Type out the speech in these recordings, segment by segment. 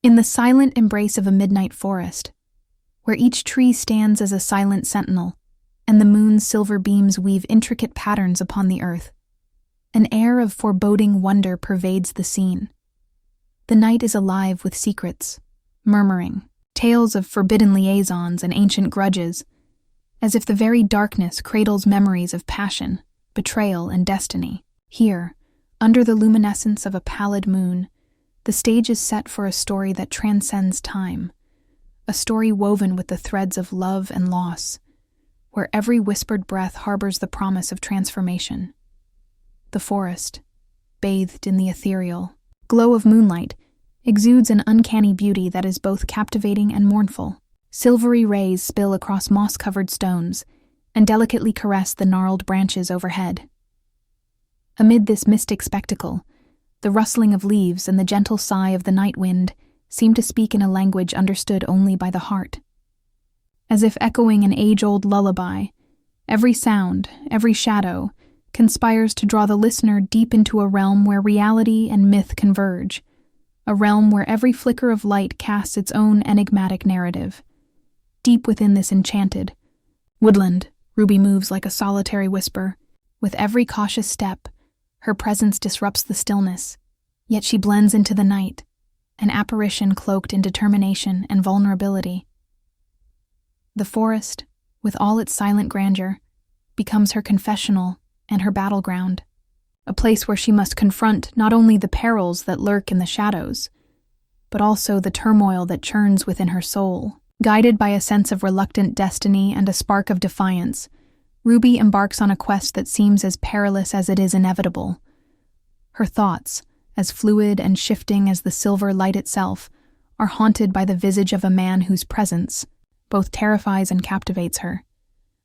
In the silent embrace of a midnight forest, where each tree stands as a silent sentinel, and the moon's silver beams weave intricate patterns upon the earth, an air of foreboding wonder pervades the scene. The night is alive with secrets, murmuring, tales of forbidden liaisons and ancient grudges, as if the very darkness cradles memories of passion, betrayal, and destiny. Here, under the luminescence of a pallid moon, the stage is set for a story that transcends time, a story woven with the threads of love and loss, where every whispered breath harbors the promise of transformation. The forest, bathed in the ethereal glow of moonlight, exudes an uncanny beauty that is both captivating and mournful. Silvery rays spill across moss-covered stones and delicately caress the gnarled branches overhead. Amid this mystic spectacle, the rustling of leaves and the gentle sigh of the night wind seem to speak in a language understood only by the heart. As if echoing an age-old lullaby, every sound, every shadow, conspires to draw the listener deep into a realm where reality and myth converge, a realm where every flicker of light casts its own enigmatic narrative. Deep within this enchanted woodland, Ruby moves like a solitary whisper. With every cautious step, her presence disrupts the stillness, yet she blends into the night, an apparition cloaked in determination and vulnerability. The forest, with all its silent grandeur, becomes her confessional and her battleground, a place where she must confront not only the perils that lurk in the shadows, but also the turmoil that churns within her soul. Guided by a sense of reluctant destiny and a spark of defiance, Ruby embarks on a quest that seems as perilous as it is inevitable. Her thoughts, as fluid and shifting as the silver light itself, are haunted by the visage of a man whose presence both terrifies and captivates her,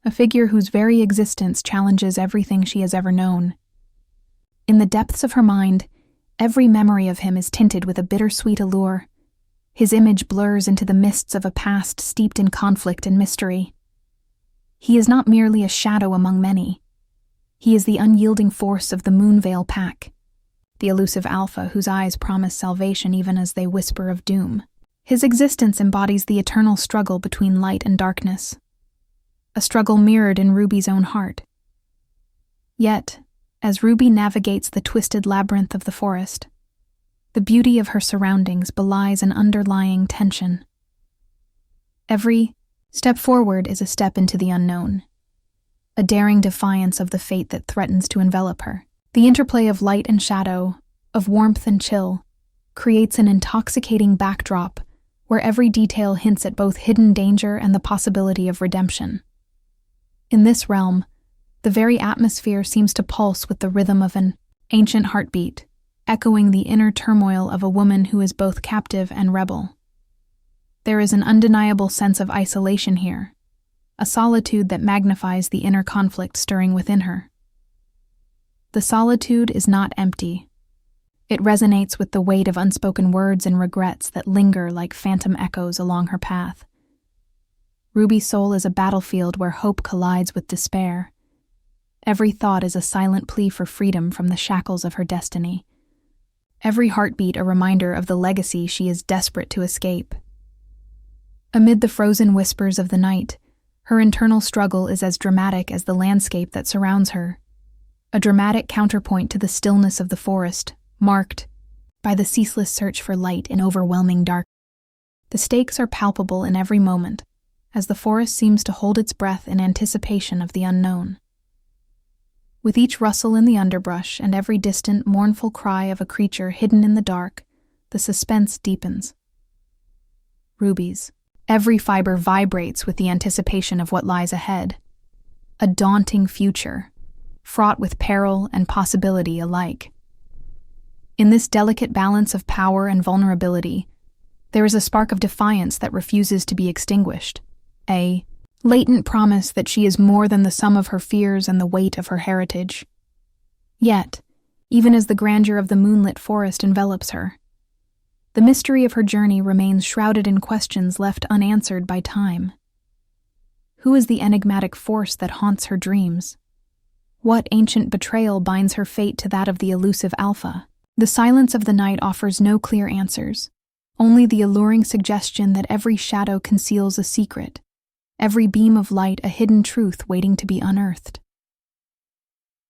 a figure whose very existence challenges everything she has ever known. In the depths of her mind, every memory of him is tinted with a bittersweet allure. His image blurs into the mists of a past steeped in conflict and mystery. He is not merely a shadow among many. He is the unyielding force of the Moonveil Pack, the elusive alpha whose eyes promise salvation even as they whisper of doom. His existence embodies the eternal struggle between light and darkness, a struggle mirrored in Ruby's own heart. Yet, as Ruby navigates the twisted labyrinth of the forest, the beauty of her surroundings belies an underlying tension. Every step forward is a step into the unknown, a daring defiance of the fate that threatens to envelop her. The interplay of light and shadow, of warmth and chill, creates an intoxicating backdrop where every detail hints at both hidden danger and the possibility of redemption. In this realm, the very atmosphere seems to pulse with the rhythm of an ancient heartbeat, echoing the inner turmoil of a woman who is both captive and rebel. There is an undeniable sense of isolation here, a solitude that magnifies the inner conflict stirring within her. The solitude is not empty. It resonates with the weight of unspoken words and regrets that linger like phantom echoes along her path. Ruby's soul is a battlefield where hope collides with despair. Every thought is a silent plea for freedom from the shackles of her destiny. Every heartbeat a reminder of the legacy she is desperate to escape. Amid the frozen whispers of the night, her internal struggle is as dramatic as the landscape that surrounds her, a dramatic counterpoint to the stillness of the forest, marked by the ceaseless search for light in overwhelming dark. The stakes are palpable in every moment, as the forest seems to hold its breath in anticipation of the unknown. With each rustle in the underbrush and every distant, mournful cry of a creature hidden in the dark, the suspense deepens. Ruby's every fiber vibrates with the anticipation of what lies ahead. A daunting future, fraught with peril and possibility alike. In this delicate balance of power and vulnerability, there is a spark of defiance that refuses to be extinguished, a latent promise that she is more than the sum of her fears and the weight of her heritage. Yet, even as the grandeur of the moonlit forest envelops her, the mystery of her journey remains shrouded in questions left unanswered by time. Who is the enigmatic force that haunts her dreams? What ancient betrayal binds her fate to that of the elusive Alpha? The silence of the night offers no clear answers, only the alluring suggestion that every shadow conceals a secret, every beam of light a hidden truth waiting to be unearthed.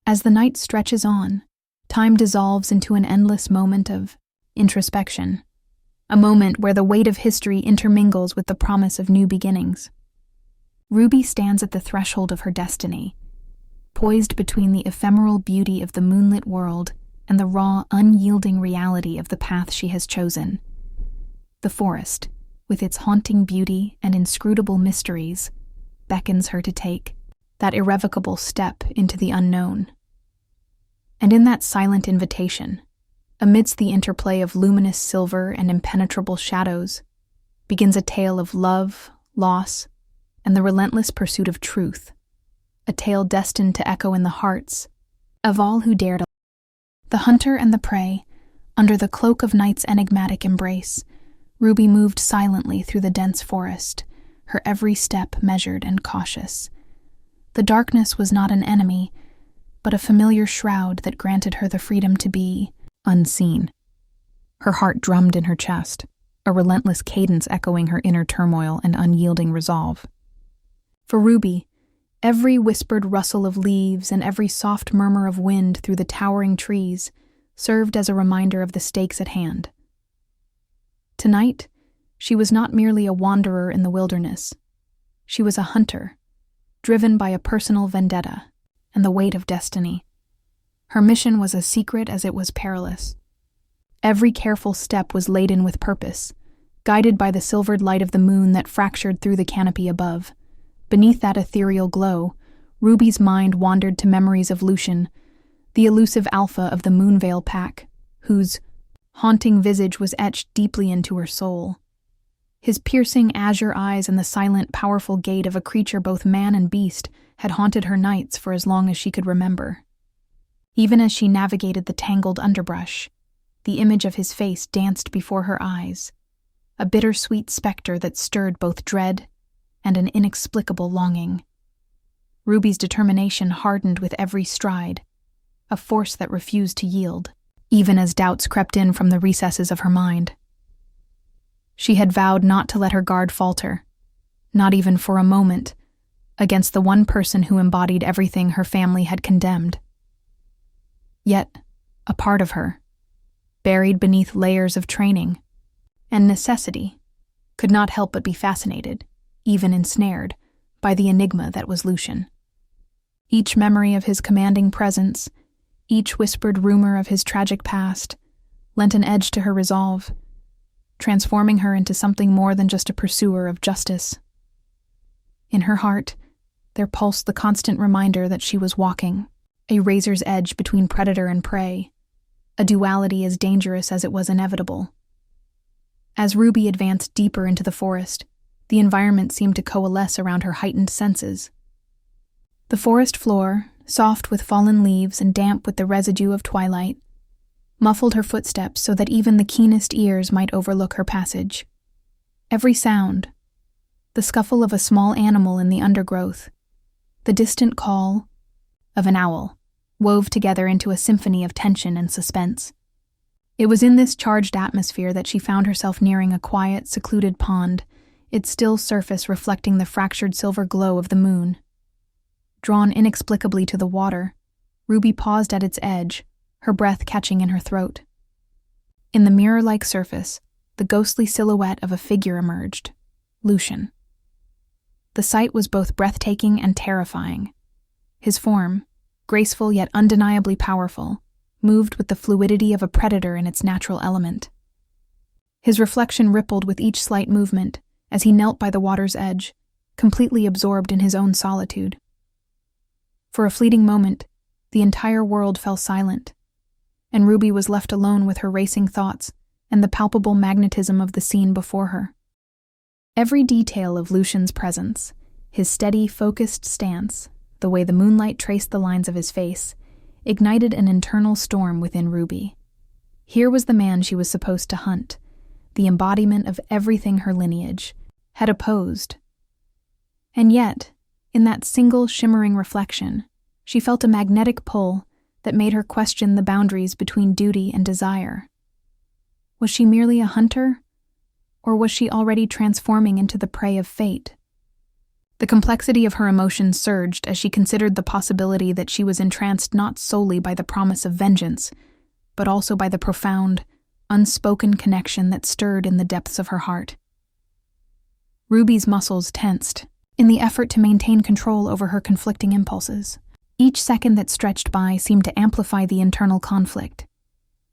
As the night stretches on, time dissolves into an endless moment of introspection, a moment where the weight of history intermingles with the promise of new beginnings. Ruby stands at the threshold of her destiny, poised between the ephemeral beauty of the moonlit world and the raw, unyielding reality of the path she has chosen. The forest, with its haunting beauty and inscrutable mysteries, beckons her to take that irrevocable step into the unknown. And in that silent invitation, amidst the interplay of luminous silver and impenetrable shadows, begins a tale of love, loss, and the relentless pursuit of truth, a tale destined to echo in the hearts of all who dare to. The hunter and the prey, under the cloak of night's enigmatic embrace, Ruby moved silently through the dense forest, her every step measured and cautious. The darkness was not an enemy, but a familiar shroud that granted her the freedom to be unseen. Her heart drummed in her chest, a relentless cadence echoing her inner turmoil and unyielding resolve. For Ruby, every whispered rustle of leaves and every soft murmur of wind through the towering trees served as a reminder of the stakes at hand. Tonight, she was not merely a wanderer in the wilderness. She was a hunter, driven by a personal vendetta and the weight of destiny. Her mission was as secret as it was perilous. Every careful step was laden with purpose, guided by the silvered light of the moon that fractured through the canopy above. Beneath that ethereal glow, Ruby's mind wandered to memories of Lucian, the elusive alpha of the Moonvale pack, whose haunting visage was etched deeply into her soul. His piercing azure eyes and the silent, powerful gait of a creature both man and beast had haunted her nights for as long as she could remember. Even as she navigated the tangled underbrush, the image of his face danced before her eyes, a bittersweet specter that stirred both dread and an inexplicable longing. Ruby's determination hardened with every stride, a force that refused to yield, even as doubts crept in from the recesses of her mind. She had vowed not to let her guard falter, not even for a moment, against the one person who embodied everything her family had condemned. Yet, a part of her, buried beneath layers of training and necessity, could not help but be fascinated, even ensnared, by the enigma that was Lucian. Each memory of his commanding presence, each whispered rumor of his tragic past, lent an edge to her resolve, transforming her into something more than just a pursuer of justice. In her heart, there pulsed the constant reminder that she was walking a razor's edge between predator and prey, a duality as dangerous as it was inevitable. As Ruby advanced deeper into the forest, the environment seemed to coalesce around her heightened senses. The forest floor, soft with fallen leaves and damp with the residue of twilight, muffled her footsteps so that even the keenest ears might overlook her passage. Every sound, the scuffle of a small animal in the undergrowth, the distant call of an owl, wove together into a symphony of tension and suspense. It was in this charged atmosphere that she found herself nearing a quiet, secluded pond, its still surface reflecting the fractured silver glow of the moon. Drawn inexplicably to the water, Ruby paused at its edge, her breath catching in her throat. In the mirror-like surface, the ghostly silhouette of a figure emerged, Lucian. The sight was both breathtaking and terrifying. His form, graceful yet undeniably powerful, moved with the fluidity of a predator in its natural element. His reflection rippled with each slight movement as he knelt by the water's edge, completely absorbed in his own solitude. For a fleeting moment, the entire world fell silent, and Ruby was left alone with her racing thoughts and the palpable magnetism of the scene before her. Every detail of Lucian's presence, his steady, focused stance, the way the moonlight traced the lines of his face, ignited an internal storm within Ruby. Here was the man she was supposed to hunt, the embodiment of everything her lineage had opposed. And yet, in that single shimmering reflection, she felt a magnetic pull that made her question the boundaries between duty and desire. Was she merely a hunter, Or was she already transforming into the prey of fate? The complexity of her emotions surged as she considered the possibility that she was entranced not solely by the promise of vengeance, but also by the profound, unspoken connection that stirred in the depths of her heart. Ruby's muscles tensed in the effort to maintain control over her conflicting impulses. Each second that stretched by seemed to amplify the internal conflict,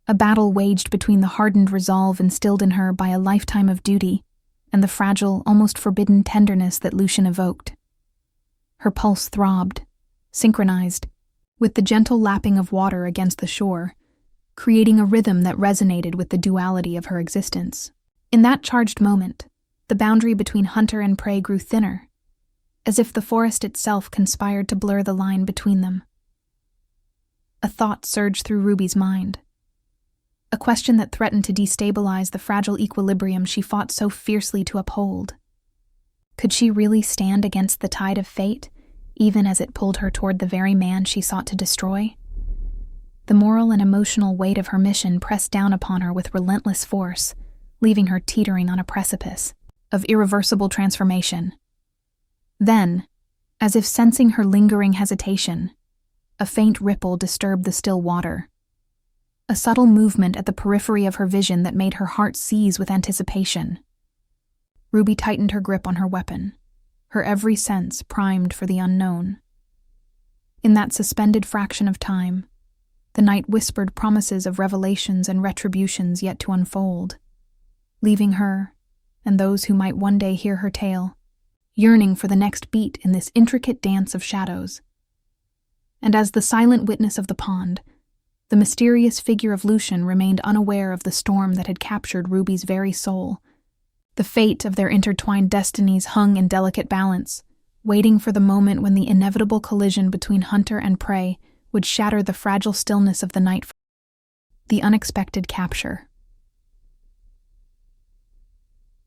a battle waged between the hardened resolve instilled in her by a lifetime of duty and the fragile, almost forbidden tenderness that Lucian evoked. Her pulse throbbed, synchronized, with the gentle lapping of water against the shore, creating a rhythm that resonated with the duality of her existence. In that charged moment, the boundary between hunter and prey grew thinner, as if the forest itself conspired to blur the line between them. A thought surged through Ruby's mind, a question that threatened to destabilize the fragile equilibrium she fought so fiercely to uphold. Could she really stand against the tide of fate, even as it pulled her toward the very man she sought to destroy? The moral and emotional weight of her mission pressed down upon her with relentless force, leaving her teetering on a precipice of irreversible transformation. Then, as if sensing her lingering hesitation, a faint ripple disturbed the still water. A subtle movement at the periphery of her vision that made her heart seize with anticipation. Ruby tightened her grip on her weapon, her every sense primed for the unknown. In that suspended fraction of time, the night whispered promises of revelations and retributions yet to unfold, leaving her, and those who might one day hear her tale, yearning for the next beat in this intricate dance of shadows. And as the silent witness of the pond, the mysterious figure of Lucian remained unaware of the storm that had captured Ruby's very soul. The fate of their intertwined destinies hung in delicate balance, waiting for the moment when the inevitable collision between hunter and prey would shatter the fragile stillness of the night. The unexpected capture.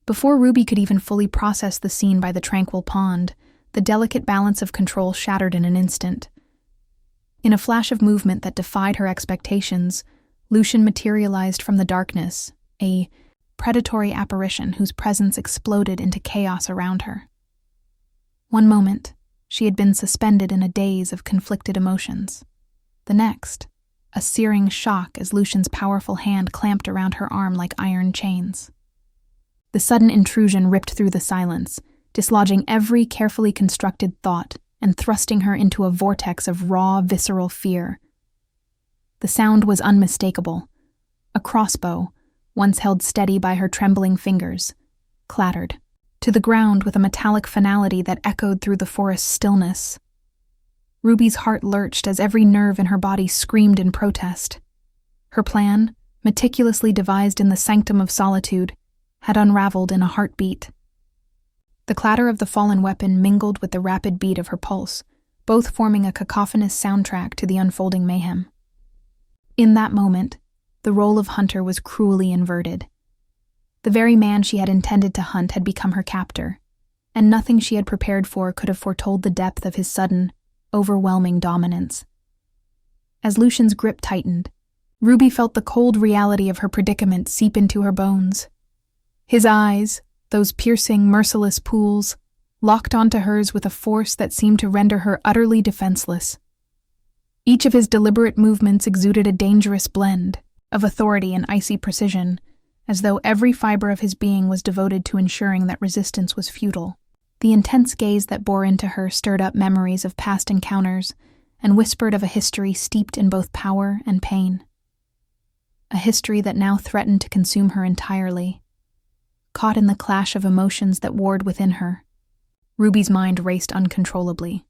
Before Ruby could even fully process the scene by the tranquil pond, the delicate balance of control shattered in an instant. In a flash of movement that defied her expectations, Lucian materialized from the darkness, a predatory apparition whose presence exploded into chaos around her. One moment, she had been suspended in a daze of conflicted emotions. The next, a searing shock as Lucian's powerful hand clamped around her arm like iron chains. The sudden intrusion ripped through the silence, dislodging every carefully constructed thought and thrusting her into a vortex of raw, visceral fear. The sound was unmistakable. A crossbow, once held steady by her trembling fingers, clattered to the ground with a metallic finality that echoed through the forest's stillness. Ruby's heart lurched as every nerve in her body screamed in protest. Her plan, meticulously devised in the sanctum of solitude, had unraveled in a heartbeat. The clatter of the fallen weapon mingled with the rapid beat of her pulse, both forming a cacophonous soundtrack to the unfolding mayhem. In that moment, the role of hunter was cruelly inverted. The very man she had intended to hunt had become her captor, and nothing she had prepared for could have foretold the depth of his sudden, overwhelming dominance. As Lucian's grip tightened, Ruby felt the cold reality of her predicament seep into her bones. His eyes, those piercing, merciless pools, locked onto hers with a force that seemed to render her utterly defenseless. Each of his deliberate movements exuded a dangerous blend of authority and icy precision, as though every fiber of his being was devoted to ensuring that resistance was futile. The intense gaze that bore into her stirred up memories of past encounters and whispered of a history steeped in both power and pain. A history that now threatened to consume her entirely. Caught in the clash of emotions that warred within her, Ruby's mind raced uncontrollably.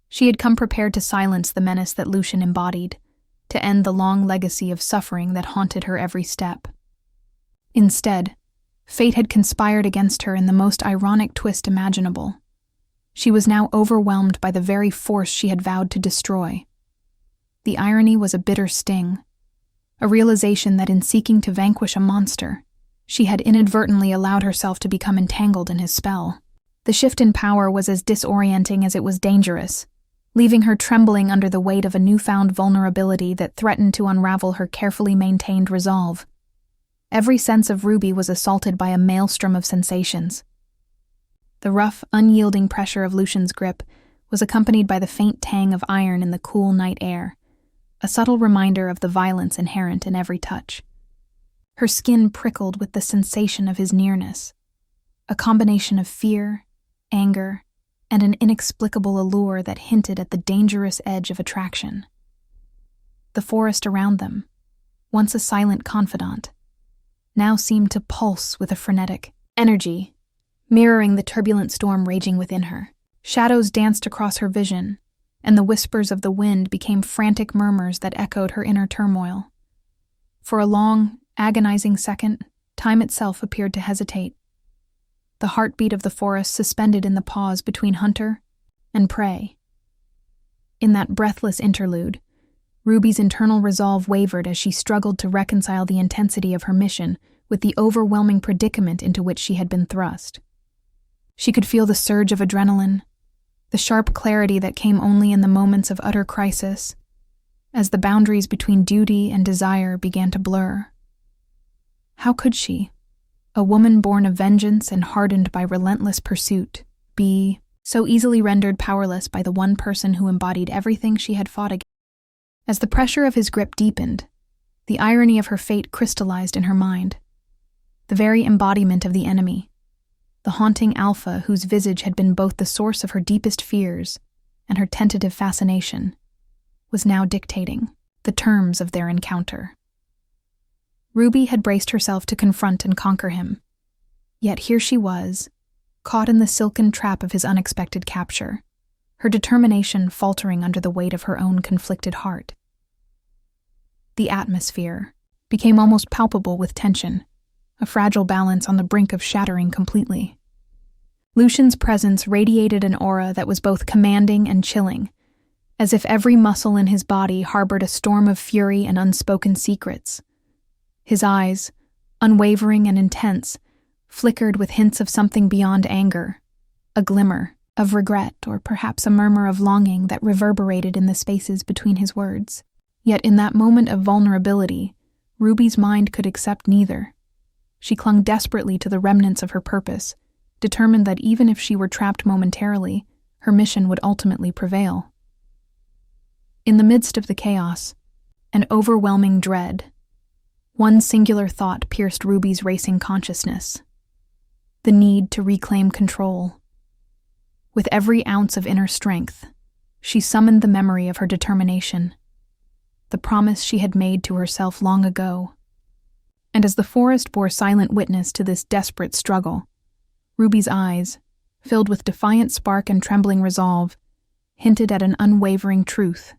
She had come prepared to silence the menace that Lucian embodied, to end the long legacy of suffering that haunted her every step. Instead, fate had conspired against her in the most ironic twist imaginable. She was now overwhelmed by the very force she had vowed to destroy. The irony was a bitter sting, a realization that in seeking to vanquish a monster, she had inadvertently allowed herself to become entangled in his spell. The shift in power was as disorienting as it was dangerous, leaving her trembling under the weight of a newfound vulnerability that threatened to unravel her carefully maintained resolve. Every sense of Ruby was assaulted by a maelstrom of sensations. The rough, unyielding pressure of Lucian's grip was accompanied by the faint tang of iron in the cool night air, a subtle reminder of the violence inherent in every touch. Her skin prickled with the sensation of his nearness, a combination of fear, anger, and an inexplicable allure that hinted at the dangerous edge of attraction. The forest around them, once a silent confidant, now seemed to pulse with a frenetic energy, mirroring the turbulent storm raging within her. Shadows danced across her vision, and the whispers of the wind became frantic murmurs that echoed her inner turmoil. For a long, agonizing second, time itself appeared to hesitate. The heartbeat of the forest suspended in the pause between hunter and prey. In that breathless interlude, Ruby's internal resolve wavered as she struggled to reconcile the intensity of her mission with the overwhelming predicament into which she had been thrust. She could feel the surge of adrenaline, the sharp clarity that came only in the moments of utter crisis, as the boundaries between duty and desire began to blur. How could she, a woman born of vengeance and hardened by relentless pursuit, be so easily rendered powerless by the one person who embodied everything she had fought against? As the pressure of his grip deepened, the irony of her fate crystallized in her mind. The very embodiment of the enemy, the haunting alpha whose visage had been both the source of her deepest fears and her tentative fascination, was now dictating the terms of their encounter. Ruby had braced herself to confront and conquer him, yet here she was, caught in the silken trap of his unexpected capture, her determination faltering under the weight of her own conflicted heart. The atmosphere became almost palpable with tension, a fragile balance on the brink of shattering completely. Lucian's presence radiated an aura that was both commanding and chilling, as if every muscle in his body harbored a storm of fury and unspoken secrets. His eyes, unwavering and intense, flickered with hints of something beyond anger, a glimmer of regret or perhaps a murmur of longing that reverberated in the spaces between his words. Yet in that moment of vulnerability, Ruby's mind could accept neither. She clung desperately to the remnants of her purpose, determined that even if she were trapped momentarily, her mission would ultimately prevail. In the midst of the chaos, an overwhelming dread, one singular thought pierced Ruby's racing consciousness: the need to reclaim control. With every ounce of inner strength, she summoned the memory of her determination, the promise she had made to herself long ago. And as the forest bore silent witness to this desperate struggle, Ruby's eyes, filled with defiant spark and trembling resolve, hinted at an unwavering truth.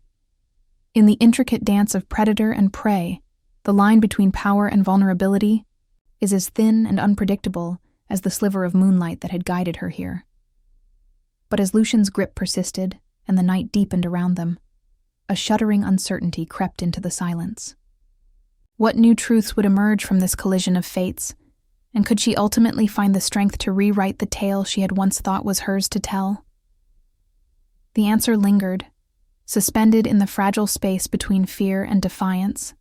In the intricate dance of predator and prey, the line between power and vulnerability is as thin and unpredictable as the sliver of moonlight that had guided her here. But as Lucian's grip persisted and the night deepened around them, a shuddering uncertainty crept into the silence. What new truths would emerge from this collision of fates, and could she ultimately find the strength to rewrite the tale she had once thought was hers to tell? The answer lingered, suspended in the fragile space between fear and defiance,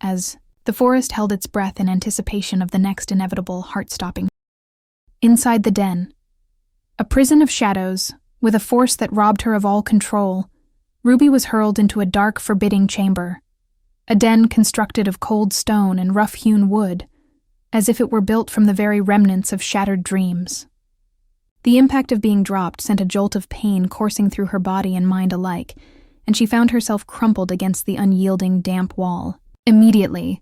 as the forest held its breath in anticipation of the next inevitable, heart-stopping. Inside the den, a prison of shadows, with a force that robbed her of all control, Ruby was hurled into a dark, forbidding chamber, a den constructed of cold stone and rough-hewn wood, as if it were built from the very remnants of shattered dreams. The impact of being dropped sent a jolt of pain coursing through her body and mind alike, and she found herself crumpled against the unyielding, damp wall. Immediately,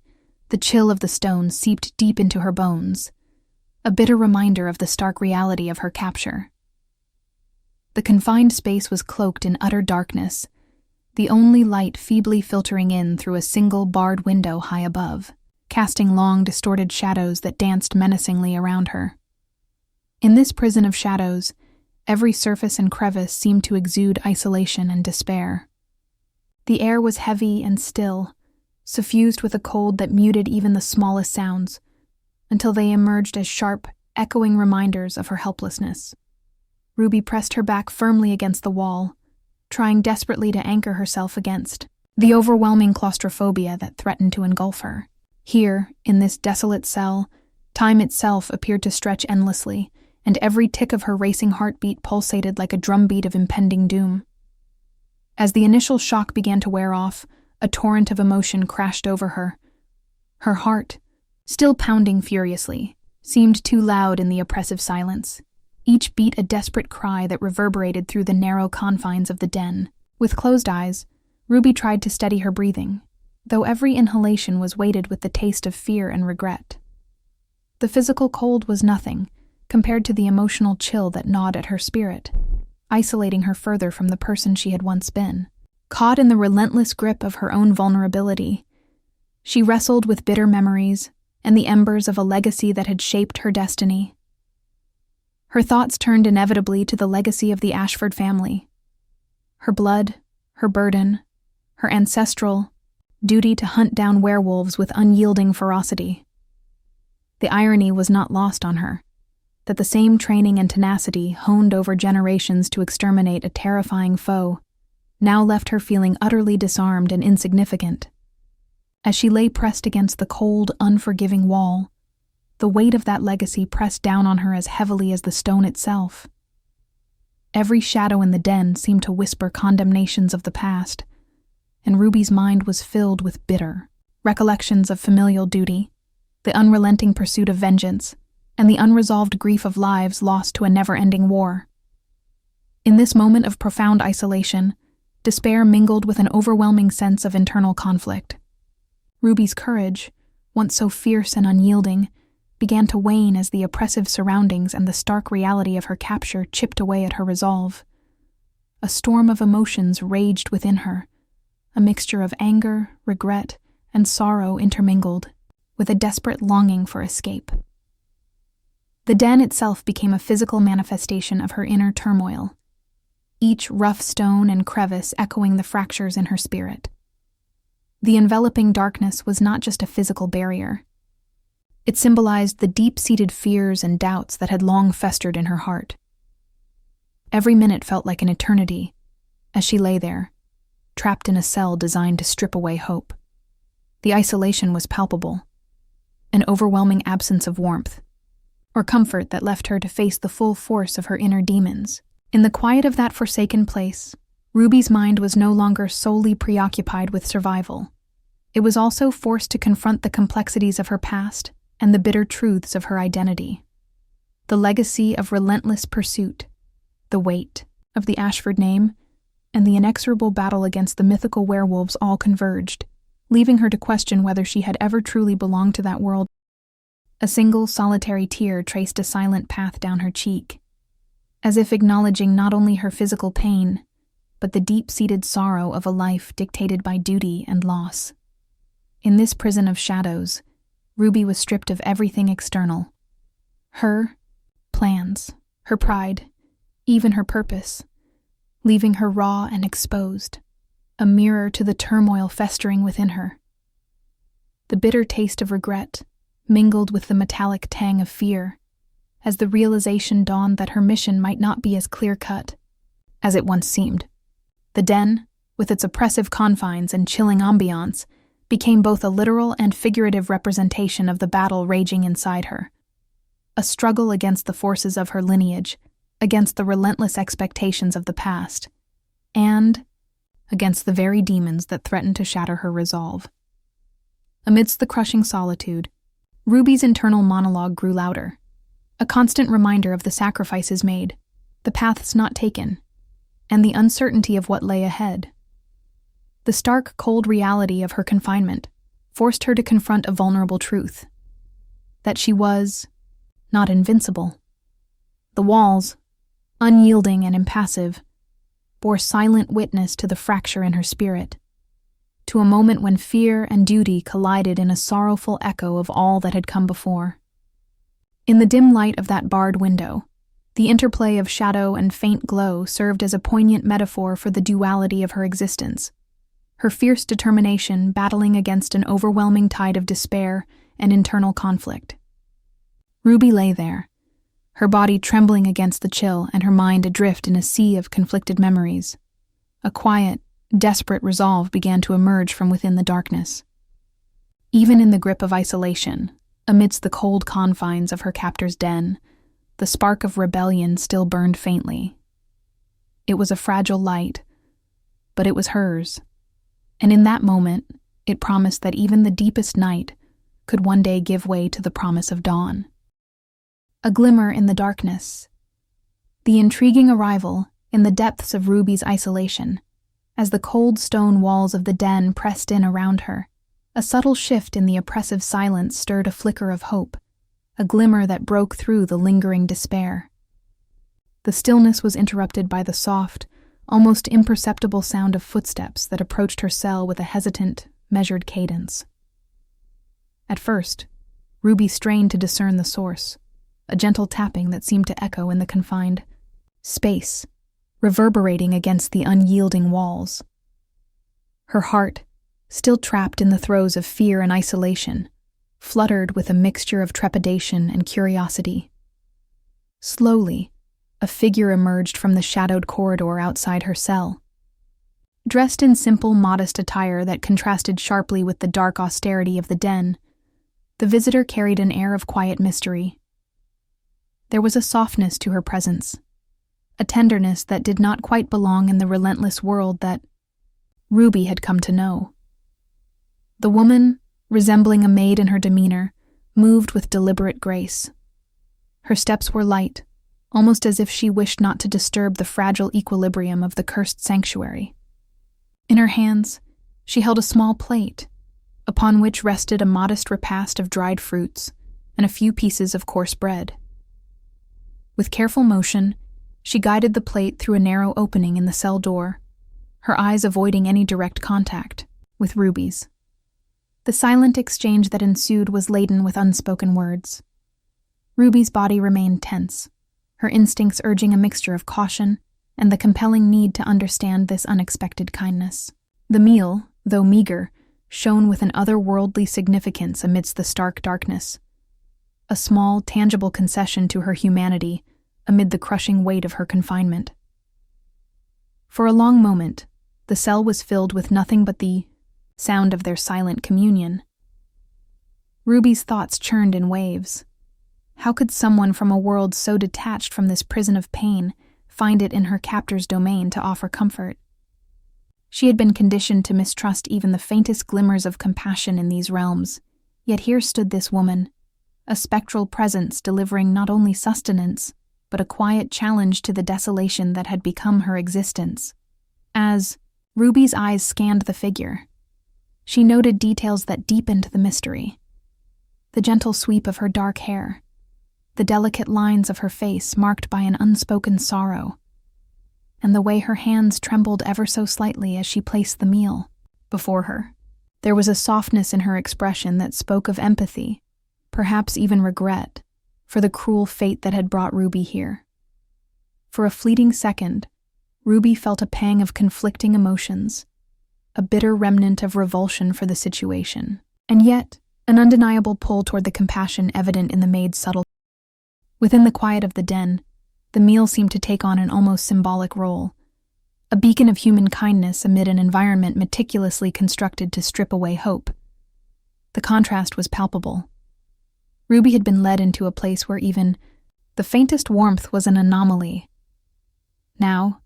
the chill of the stone seeped deep into her bones, a bitter reminder of the stark reality of her capture. The confined space was cloaked in utter darkness, the only light feebly filtering in through a single barred window high above, casting long, distorted shadows that danced menacingly around her. In this prison of shadows, every surface and crevice seemed to exude isolation and despair. The air was heavy and still, suffused with a cold that muted even the smallest sounds, until they emerged as sharp, echoing reminders of her helplessness. Ruby pressed her back firmly against the wall, trying desperately to anchor herself against the overwhelming claustrophobia that threatened to engulf her. Here, in this desolate cell, time itself appeared to stretch endlessly, and every tick of her racing heartbeat pulsated like a drumbeat of impending doom. As the initial shock began to wear off, a torrent of emotion crashed over her. Her heart, still pounding furiously, seemed too loud in the oppressive silence. Each beat a desperate cry that reverberated through the narrow confines of the den. With closed eyes, Ruby tried to steady her breathing, though every inhalation was weighted with the taste of fear and regret. The physical cold was nothing, compared to the emotional chill that gnawed at her spirit, isolating her further from the person she had once been. Caught in the relentless grip of her own vulnerability, she wrestled with bitter memories and the embers of a legacy that had shaped her destiny. Her thoughts turned inevitably to the legacy of the Ashford family. Her blood, her burden, her ancestral duty to hunt down werewolves with unyielding ferocity. The irony was not lost on her, that the same training and tenacity honed over generations to exterminate a terrifying foe now left her feeling utterly disarmed and insignificant. As she lay pressed against the cold, unforgiving wall, the weight of that legacy pressed down on her as heavily as the stone itself. Every shadow in the den seemed to whisper condemnations of the past, and Ruby's mind was filled with bitter recollections of familial duty, the unrelenting pursuit of vengeance, and the unresolved grief of lives lost to a never-ending war. In this moment of profound isolation, despair mingled with an overwhelming sense of internal conflict. Ruby's courage, once so fierce and unyielding, began to wane as the oppressive surroundings and the stark reality of her capture chipped away at her resolve. A storm of emotions raged within her, a mixture of anger, regret, and sorrow intermingled, with a desperate longing for escape. The den itself became a physical manifestation of her inner turmoil, each rough stone and crevice echoing the fractures in her spirit. The enveloping darkness was not just a physical barrier. It symbolized the deep-seated fears and doubts that had long festered in her heart. Every minute felt like an eternity as she lay there, trapped in a cell designed to strip away hope. The isolation was palpable, an overwhelming absence of warmth or comfort that left her to face the full force of her inner demons. In the quiet of that forsaken place, Ruby's mind was no longer solely preoccupied with survival. It was also forced to confront the complexities of her past and the bitter truths of her identity. The legacy of relentless pursuit, the weight of the Ashford name, and the inexorable battle against the mythical werewolves all converged, leaving her to question whether she had ever truly belonged to that world. A single solitary tear traced a silent path down her cheek, as if acknowledging not only her physical pain, but the deep-seated sorrow of a life dictated by duty and loss. In this prison of shadows, Ruby was stripped of everything external. Her plans, her pride, even her purpose, leaving her raw and exposed, a mirror to the turmoil festering within her. The bitter taste of regret mingled with the metallic tang of fear, as the realization dawned that her mission might not be as clear-cut as it once seemed. The den, with its oppressive confines and chilling ambiance, became both a literal and figurative representation of the battle raging inside her. A struggle against the forces of her lineage, against the relentless expectations of the past, and against the very demons that threatened to shatter her resolve. Amidst the crushing solitude, Ruby's internal monologue grew louder, a constant reminder of the sacrifices made, the paths not taken, and the uncertainty of what lay ahead. The stark, cold reality of her confinement forced her to confront a vulnerable truth, that she was not invincible. The walls, unyielding and impassive, bore silent witness to the fracture in her spirit, to a moment when fear and duty collided in a sorrowful echo of all that had come before. In the dim light of that barred window, the interplay of shadow and faint glow served as a poignant metaphor for the duality of her existence, her fierce determination battling against an overwhelming tide of despair and internal conflict. Ruby lay there, her body trembling against the chill and her mind adrift in a sea of conflicted memories. A quiet, desperate resolve began to emerge from within the darkness. Even in the grip of isolation, amidst the cold confines of her captor's den, the spark of rebellion still burned faintly. It was a fragile light, but it was hers, and in that moment, it promised that even the deepest night could one day give way to the promise of dawn. A glimmer in the darkness. The intriguing arrival in the depths of Ruby's isolation, as the cold stone walls of the den pressed in around her. A subtle shift in the oppressive silence stirred a flicker of hope, a glimmer that broke through the lingering despair. The stillness was interrupted by the soft, almost imperceptible sound of footsteps that approached her cell with a hesitant, measured cadence. At first, Ruby strained to discern the source, a gentle tapping that seemed to echo in the confined space, reverberating against the unyielding walls. Her heart, still trapped in the throes of fear and isolation, fluttered with a mixture of trepidation and curiosity. Slowly, a figure emerged from the shadowed corridor outside her cell. Dressed in simple, modest attire that contrasted sharply with the dark austerity of the den, the visitor carried an air of quiet mystery. There was a softness to her presence, a tenderness that did not quite belong in the relentless world that Ruby had come to know. The woman, resembling a maid in her demeanor, moved with deliberate grace. Her steps were light, almost as if she wished not to disturb the fragile equilibrium of the cursed sanctuary. In her hands, she held a small plate, upon which rested a modest repast of dried fruits and a few pieces of coarse bread. With careful motion, she guided the plate through a narrow opening in the cell door, her eyes avoiding any direct contact with Ruby's. The silent exchange that ensued was laden with unspoken words. Ruby's body remained tense, her instincts urging a mixture of caution and the compelling need to understand this unexpected kindness. The meal, though meager, shone with an otherworldly significance amidst the stark darkness, a small, tangible concession to her humanity amid the crushing weight of her confinement. For a long moment, the cell was filled with nothing but the sound of their silent communion. Ruby's thoughts churned in waves. How could someone from a world so detached from this prison of pain find it in her captor's domain to offer comfort? She had been conditioned to mistrust even the faintest glimmers of compassion in these realms, yet here stood this woman, a spectral presence delivering not only sustenance, but a quiet challenge to the desolation that had become her existence. As Ruby's eyes scanned the figure, she noted details that deepened the mystery. The gentle sweep of her dark hair, the delicate lines of her face marked by an unspoken sorrow, and the way her hands trembled ever so slightly as she placed the meal before her. There was a softness in her expression that spoke of empathy, perhaps even regret, for the cruel fate that had brought Ruby here. For a fleeting second, Ruby felt a pang of conflicting emotions, a bitter remnant of revulsion for the situation, and yet an undeniable pull toward the compassion evident in the maid's subtle. Within the quiet of the den, the meal seemed to take on an almost symbolic role, a beacon of human kindness amid an environment meticulously constructed to strip away hope. The contrast was palpable. Ruby had been led into a place where even the faintest warmth was an anomaly. Now,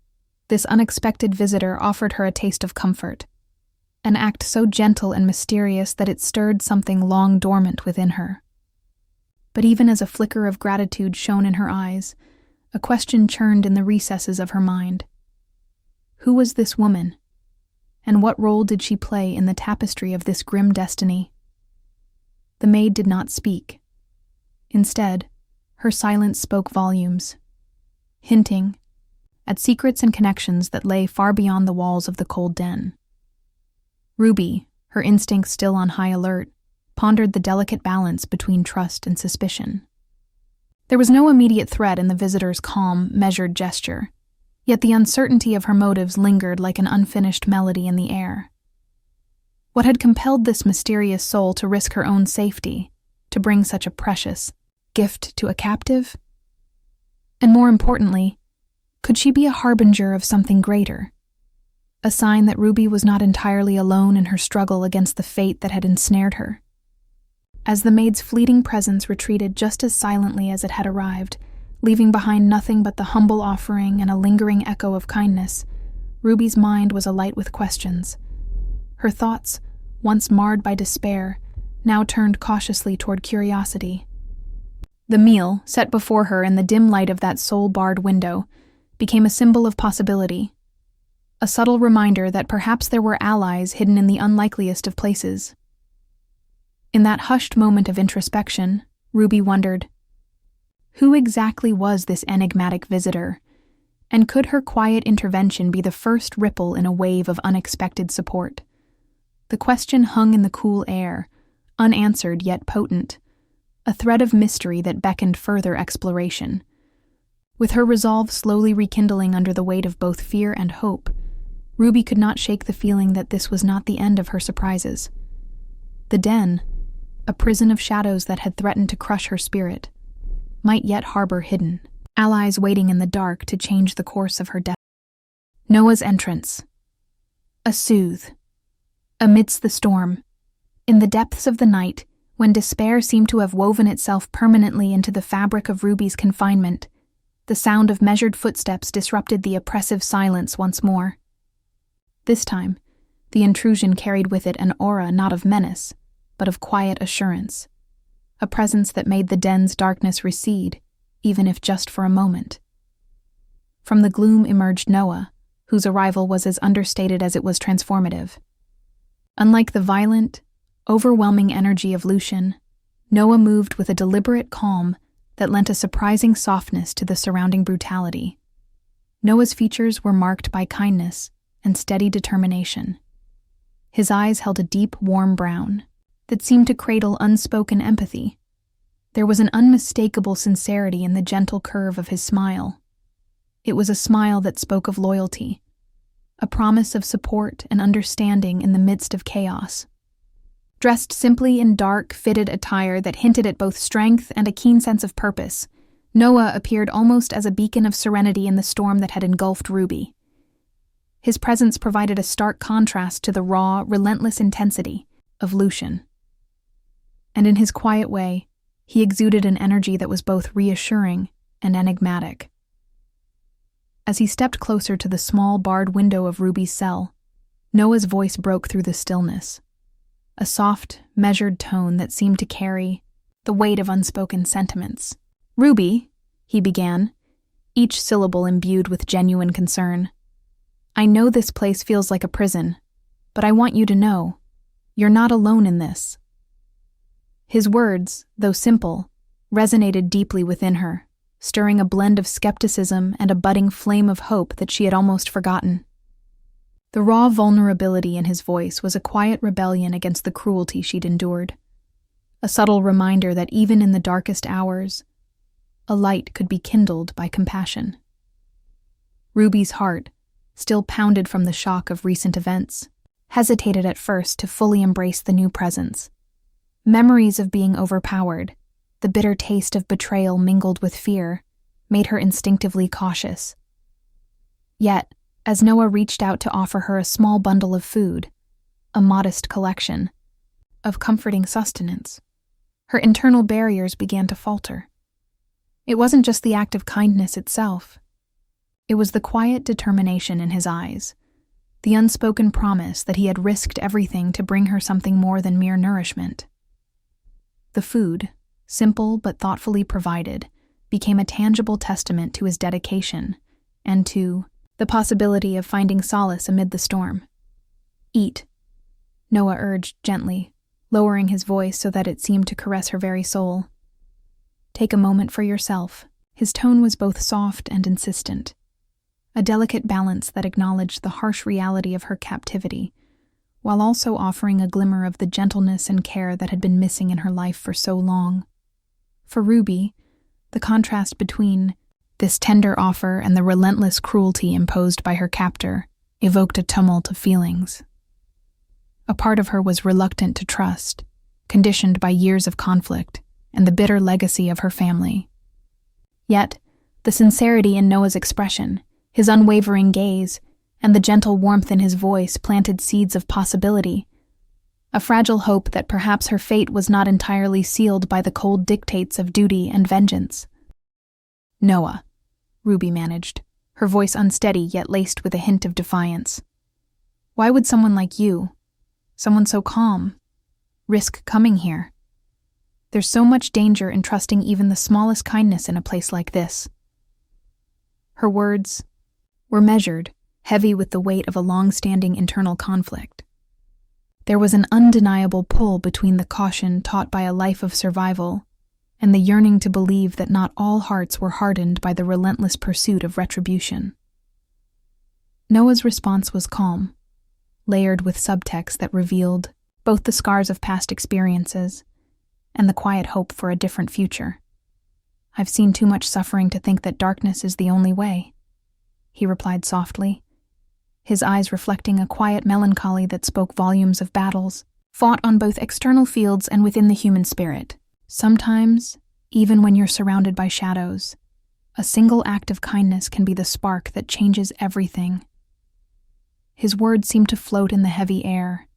this unexpected visitor offered her a taste of comfort, an act so gentle and mysterious that it stirred something long dormant within her. But even as a flicker of gratitude shone in her eyes, a question churned in the recesses of her mind. Who was this woman, and what role did she play in the tapestry of this grim destiny? The maid did not speak. Instead, her silence spoke volumes, hinting at secrets and connections that lay far beyond the walls of the cold den. Ruby, her instincts still on high alert, pondered the delicate balance between trust and suspicion. There was no immediate threat in the visitor's calm, measured gesture, yet the uncertainty of her motives lingered like an unfinished melody in the air. What had compelled this mysterious soul to risk her own safety, to bring such a precious gift to a captive? And more importantly, could she be a harbinger of something greater? A sign that Ruby was not entirely alone in her struggle against the fate that had ensnared her. As the maid's fleeting presence retreated just as silently as it had arrived, leaving behind nothing but the humble offering and a lingering echo of kindness, Ruby's mind was alight with questions. Her thoughts, once marred by despair, now turned cautiously toward curiosity. The meal, set before her in the dim light of that soul-barred window, became a symbol of possibility, a subtle reminder that perhaps there were allies hidden in the unlikeliest of places. In that hushed moment of introspection, Ruby wondered, who exactly was this enigmatic visitor, and could her quiet intervention be the first ripple in a wave of unexpected support? The question hung in the cool air, unanswered yet potent, a thread of mystery that beckoned further exploration. With her resolve slowly rekindling under the weight of both fear and hope, Ruby could not shake the feeling that this was not the end of her surprises. The den, a prison of shadows that had threatened to crush her spirit, might yet harbor hidden allies waiting in the dark to change the course of her death. Noah's entrance. A soothe. Amidst the storm, in the depths of the night, when despair seemed to have woven itself permanently into the fabric of Ruby's confinement, the sound of measured footsteps disrupted the oppressive silence once more. This time, the intrusion carried with it an aura not of menace, but of quiet assurance, a presence that made the den's darkness recede, even if just for a moment. From the gloom emerged Noah, whose arrival was as understated as it was transformative. Unlike the violent, overwhelming energy of Lucian, Noah moved with a deliberate calm that lent a surprising softness to the surrounding brutality. Noah's features were marked by kindness and steady determination. His eyes held a deep, warm brown that seemed to cradle unspoken empathy. There was an unmistakable sincerity in the gentle curve of his smile. It was a smile that spoke of loyalty, a promise of support and understanding in the midst of chaos. Dressed simply in dark, fitted attire that hinted at both strength and a keen sense of purpose, Noah appeared almost as a beacon of serenity in the storm that had engulfed Ruby. His presence provided a stark contrast to the raw, relentless intensity of Lucian. And in his quiet way, he exuded an energy that was both reassuring and enigmatic. As he stepped closer to the small barred window of Ruby's cell, Noah's voice broke through the stillness, a soft, measured tone that seemed to carry the weight of unspoken sentiments. "Ruby," he began, each syllable imbued with genuine concern, "I know this place feels like a prison, but I want you to know, you're not alone in this." His words, though simple, resonated deeply within her, stirring a blend of skepticism and a budding flame of hope that she had almost forgotten. The raw vulnerability in his voice was a quiet rebellion against the cruelty she'd endured, a subtle reminder that even in the darkest hours, a light could be kindled by compassion. Ruby's heart, still pounded from the shock of recent events, hesitated at first to fully embrace the new presence. Memories of being overpowered, the bitter taste of betrayal mingled with fear, made her instinctively cautious. Yet, as Noah reached out to offer her a small bundle of food, a modest collection of comforting sustenance, her internal barriers began to falter. It wasn't just the act of kindness itself. It was the quiet determination in his eyes, the unspoken promise that he had risked everything to bring her something more than mere nourishment. The food, simple but thoughtfully provided, became a tangible testament to his dedication and to the possibility of finding solace amid the storm. "Eat," Noah urged gently, lowering his voice so that it seemed to caress her very soul. "Take a moment for yourself." His tone was both soft and insistent, a delicate balance that acknowledged the harsh reality of her captivity, while also offering a glimmer of the gentleness and care that had been missing in her life for so long. For Ruby, the contrast between this tender offer and the relentless cruelty imposed by her captor evoked a tumult of feelings. A part of her was reluctant to trust, conditioned by years of conflict and the bitter legacy of her family. Yet, the sincerity in Noah's expression, his unwavering gaze, and the gentle warmth in his voice planted seeds of possibility, a fragile hope that perhaps her fate was not entirely sealed by the cold dictates of duty and vengeance. "Noah," Ruby managed, her voice unsteady yet laced with a hint of defiance. "Why would someone like you, someone so calm, risk coming here? There's so much danger in trusting even the smallest kindness in a place like this." Her words were measured, heavy with the weight of a long-standing internal conflict. There was an undeniable pull between the caution taught by a life of survival and the yearning to believe that not all hearts were hardened by the relentless pursuit of retribution. Noah's response was calm, layered with subtext that revealed both the scars of past experiences and the quiet hope for a different future. "I've seen too much suffering to think that darkness is the only way," he replied softly, his eyes reflecting a quiet melancholy that spoke volumes of battles fought on both external fields and within the human spirit. Sometimes, even when you're surrounded by shadows, a single act of kindness can be the spark that changes everything. His words seemed to float in the heavy air,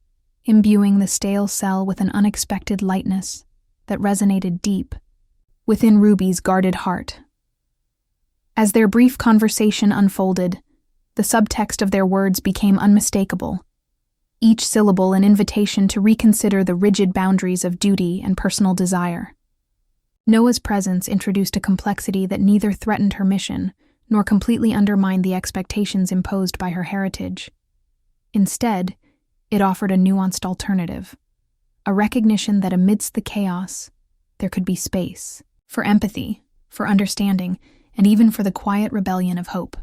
imbuing the stale cell with an unexpected lightness that resonated deep within Ruby's guarded heart. As their brief conversation unfolded, the subtext of their words became unmistakable, each syllable an invitation to reconsider the rigid boundaries of duty and personal desire. Noah's presence introduced a complexity that neither threatened her mission nor completely undermined the expectations imposed by her heritage. Instead, it offered a nuanced alternative, a recognition that amidst the chaos, there could be space for empathy, for understanding, and even for the quiet rebellion of hope.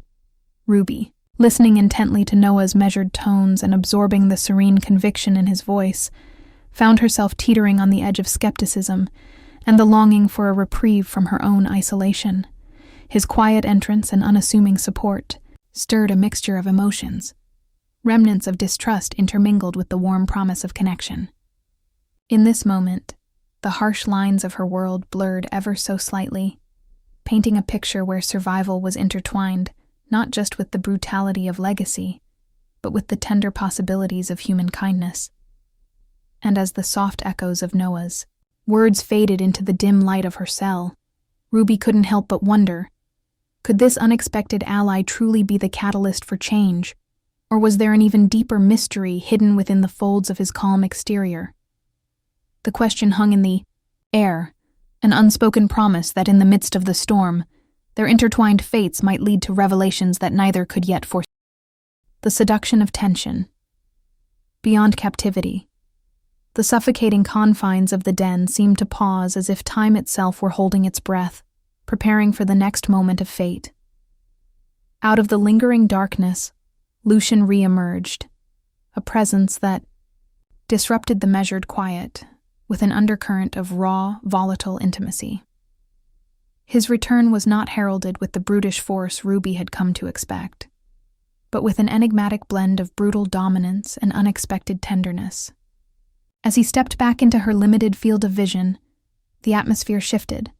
Ruby, listening intently to Noah's measured tones and absorbing the serene conviction in his voice, found herself teetering on the edge of skepticism and the longing for a reprieve from her own isolation. His quiet entrance and unassuming support stirred a mixture of emotions, remnants of distrust intermingled with the warm promise of connection. In this moment, the harsh lines of her world blurred ever so slightly, painting a picture where survival was intertwined not just with the brutality of legacy, but with the tender possibilities of human kindness. And as the soft echoes of Noah's words faded into the dim light of her cell, Ruby couldn't help but wonder, could this unexpected ally truly be the catalyst for change, or was there an even deeper mystery hidden within the folds of his calm exterior? The question hung in the air, an unspoken promise that in the midst of the storm, their intertwined fates might lead to revelations that neither could yet foresee. The seduction of tension. Beyond captivity, the suffocating confines of the den seemed to pause as if time itself were holding its breath, preparing for the next moment of fate. Out of the lingering darkness, Lucian re-emerged, a presence that disrupted the measured quiet with an undercurrent of raw, volatile intimacy. His return was not heralded with the brutish force Ruby had come to expect, but with an enigmatic blend of brutal dominance and unexpected tenderness. As he stepped back into her limited field of vision, the atmosphere shifted,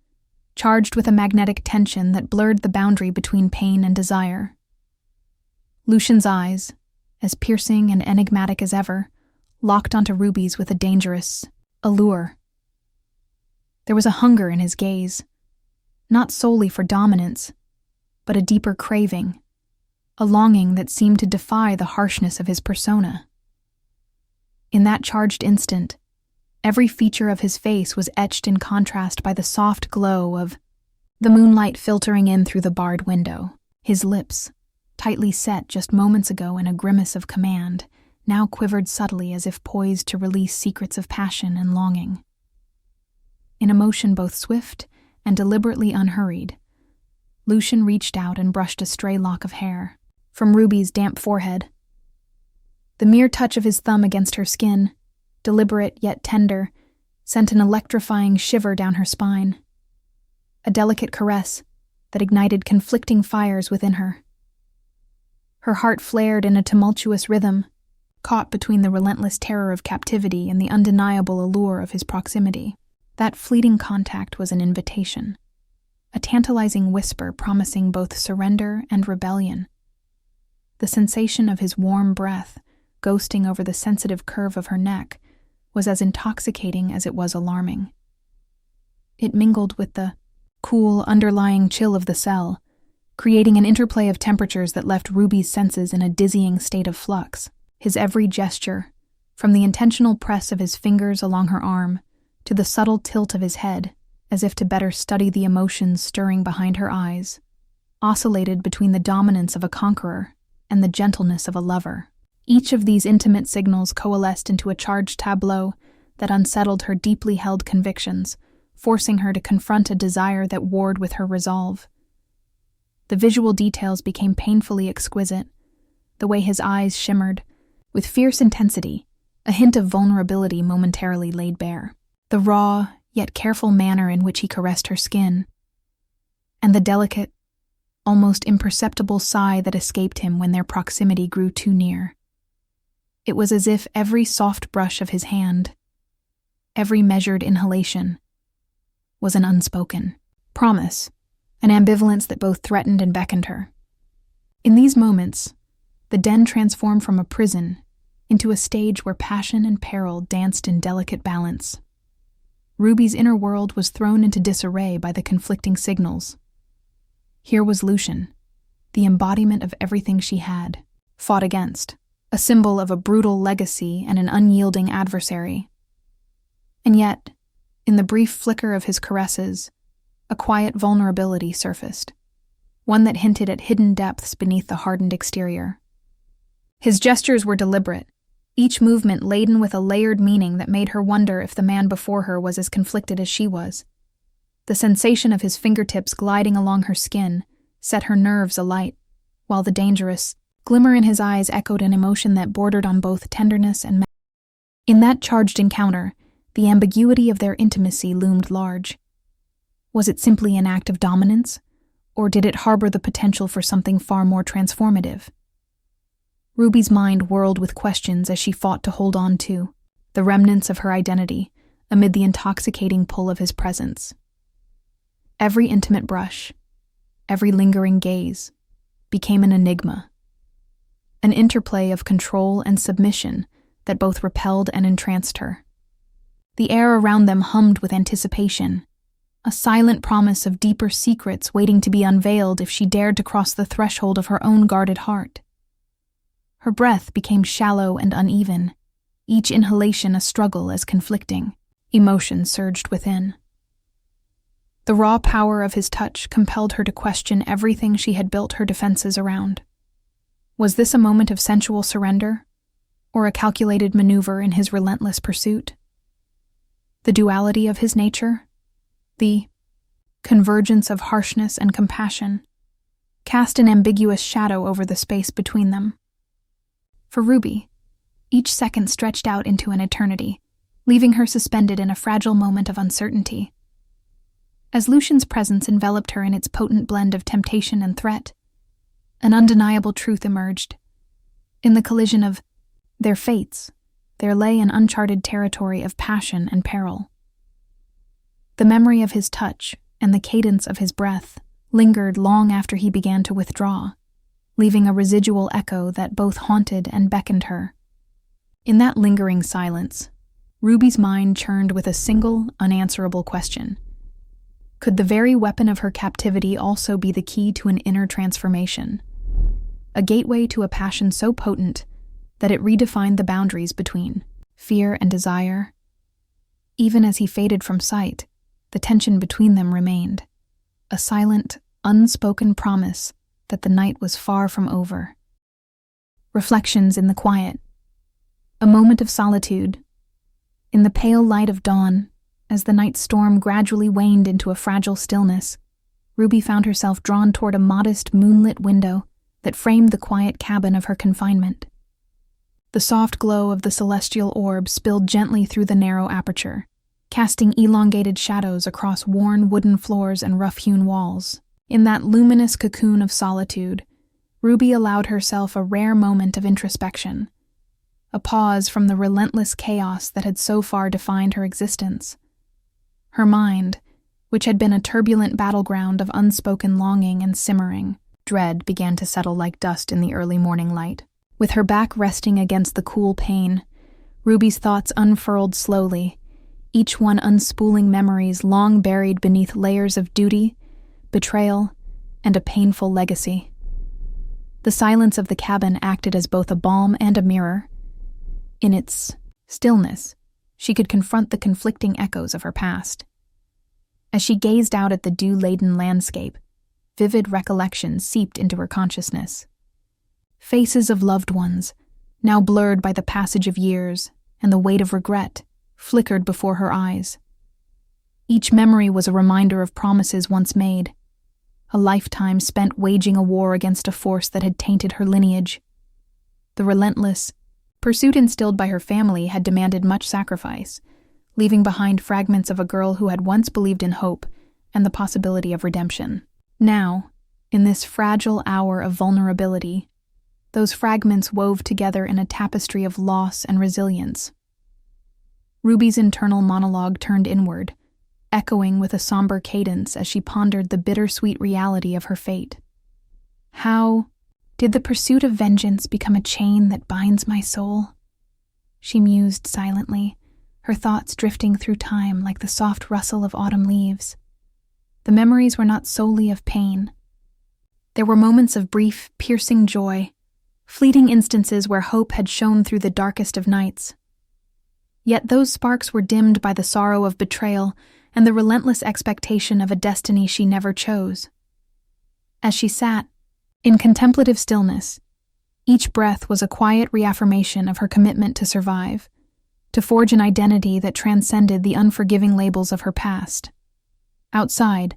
charged with a magnetic tension that blurred the boundary between pain and desire. Lucian's eyes, as piercing and enigmatic as ever, locked onto Ruby's with a dangerous allure. There was a hunger in his gaze, not solely for dominance, but a deeper craving, a longing that seemed to defy the harshness of his persona. In that charged instant, every feature of his face was etched in contrast by the soft glow of the moonlight filtering in through the barred window. His lips, tightly set just moments ago in a grimace of command, now quivered subtly as if poised to release secrets of passion and longing. In a motion both swift and deliberately unhurried, Lucian reached out and brushed a stray lock of hair from Ruby's damp forehead. The mere touch of his thumb against her skin, deliberate yet tender, sent an electrifying shiver down her spine. A delicate caress that ignited conflicting fires within her. Her heart flared in a tumultuous rhythm, caught between the relentless terror of captivity and the undeniable allure of his proximity. That fleeting contact was an invitation, a tantalizing whisper promising both surrender and rebellion. The sensation of his warm breath, ghosting over the sensitive curve of her neck, was as intoxicating as it was alarming. It mingled with the cool, underlying chill of the cell, creating an interplay of temperatures that left Ruby's senses in a dizzying state of flux. His every gesture, from the intentional press of his fingers along her arm to the subtle tilt of his head, as if to better study the emotions stirring behind her eyes, oscillated between the dominance of a conqueror and the gentleness of a lover. Each of these intimate signals coalesced into a charged tableau that unsettled her deeply held convictions, forcing her to confront a desire that warred with her resolve. The visual details became painfully exquisite, the way his eyes shimmered, with fierce intensity, a hint of vulnerability momentarily laid bare. The raw, yet careful manner in which he caressed her skin, and the delicate, almost imperceptible sigh that escaped him when their proximity grew too near. It was as if every soft brush of his hand, every measured inhalation, was an unspoken promise, an ambivalence that both threatened and beckoned her. In these moments, the den transformed from a prison into a stage where passion and peril danced in delicate balance. Ruby's inner world was thrown into disarray by the conflicting signals. Here was Lucian, the embodiment of everything she had fought against, a symbol of a brutal legacy and an unyielding adversary. And yet, in the brief flicker of his caresses, a quiet vulnerability surfaced, one that hinted at hidden depths beneath the hardened exterior. His gestures were deliberate, each movement laden with a layered meaning that made her wonder if the man before her was as conflicted as she was. The sensation of his fingertips gliding along her skin set her nerves alight, while the dangerous glimmer in his eyes echoed an emotion that bordered on both tenderness and In that charged encounter, the ambiguity of their intimacy loomed large. Was it simply an act of dominance, or did it harbor the potential for something far more transformative? Ruby's mind whirled with questions as she fought to hold on to the remnants of her identity amid the intoxicating pull of his presence. Every intimate brush, every lingering gaze, became an enigma, an interplay of control and submission that both repelled and entranced her. The air around them hummed with anticipation, a silent promise of deeper secrets waiting to be unveiled if she dared to cross the threshold of her own guarded heart. Her breath became shallow and uneven, each inhalation a struggle as conflicting. Emotion surged within. The raw power of his touch compelled her to question everything she had built her defenses around. Was this a moment of sensual surrender, or a calculated maneuver in his relentless pursuit? The duality of his nature, the convergence of harshness and compassion, cast an ambiguous shadow over the space between them. For Ruby, each second stretched out into an eternity, leaving her suspended in a fragile moment of uncertainty. As Lucian's presence enveloped her in its potent blend of temptation and threat, an undeniable truth emerged. In the collision of their fates, there lay an uncharted territory of passion and peril. The memory of his touch and the cadence of his breath lingered long after he began to withdraw, leaving a residual echo that both haunted and beckoned her. In that lingering silence, Ruby's mind churned with a single, unanswerable question. Could the very weapon of her captivity also be the key to an inner transformation? A gateway to a passion so potent that it redefined the boundaries between fear and desire? Even as he faded from sight, the tension between them remained, a silent, unspoken promise that the night was far from over. Reflections in the quiet. A moment of solitude. In the pale light of dawn, as the night storm gradually waned into a fragile stillness, Ruby found herself drawn toward a modest moonlit window that framed the quiet cabin of her confinement. The soft glow of the celestial orb spilled gently through the narrow aperture, casting elongated shadows across worn wooden floors and rough-hewn walls. In that luminous cocoon of solitude, Ruby allowed herself a rare moment of introspection, a pause from the relentless chaos that had so far defined her existence. Her mind, which had been a turbulent battleground of unspoken longing and simmering dread, began to settle like dust in the early morning light. With her back resting against the cool pane, Ruby's thoughts unfurled slowly, each one unspooling memories long buried beneath layers of duty, betrayal, and a painful legacy. The silence of the cabin acted as both a balm and a mirror. In its stillness, she could confront the conflicting echoes of her past. As she gazed out at the dew-laden landscape, vivid recollections seeped into her consciousness. Faces of loved ones, now blurred by the passage of years and the weight of regret, flickered before her eyes. Each memory was a reminder of promises once made, a lifetime spent waging a war against a force that had tainted her lineage. The relentless pursuit instilled by her family had demanded much sacrifice, leaving behind fragments of a girl who had once believed in hope and the possibility of redemption. Now, in this fragile hour of vulnerability, those fragments wove together in a tapestry of loss and resilience. Ruby's internal monologue turned inward, echoing with a somber cadence as she pondered the bittersweet reality of her fate. How did the pursuit of vengeance become a chain that binds my soul? She mused silently, her thoughts drifting through time like the soft rustle of autumn leaves. The memories were not solely of pain. There were moments of brief, piercing joy, fleeting instances where hope had shone through the darkest of nights. Yet those sparks were dimmed by the sorrow of betrayal and the relentless expectation of a destiny she never chose. As she sat, in contemplative stillness, each breath was a quiet reaffirmation of her commitment to survive, to forge an identity that transcended the unforgiving labels of her past. Outside,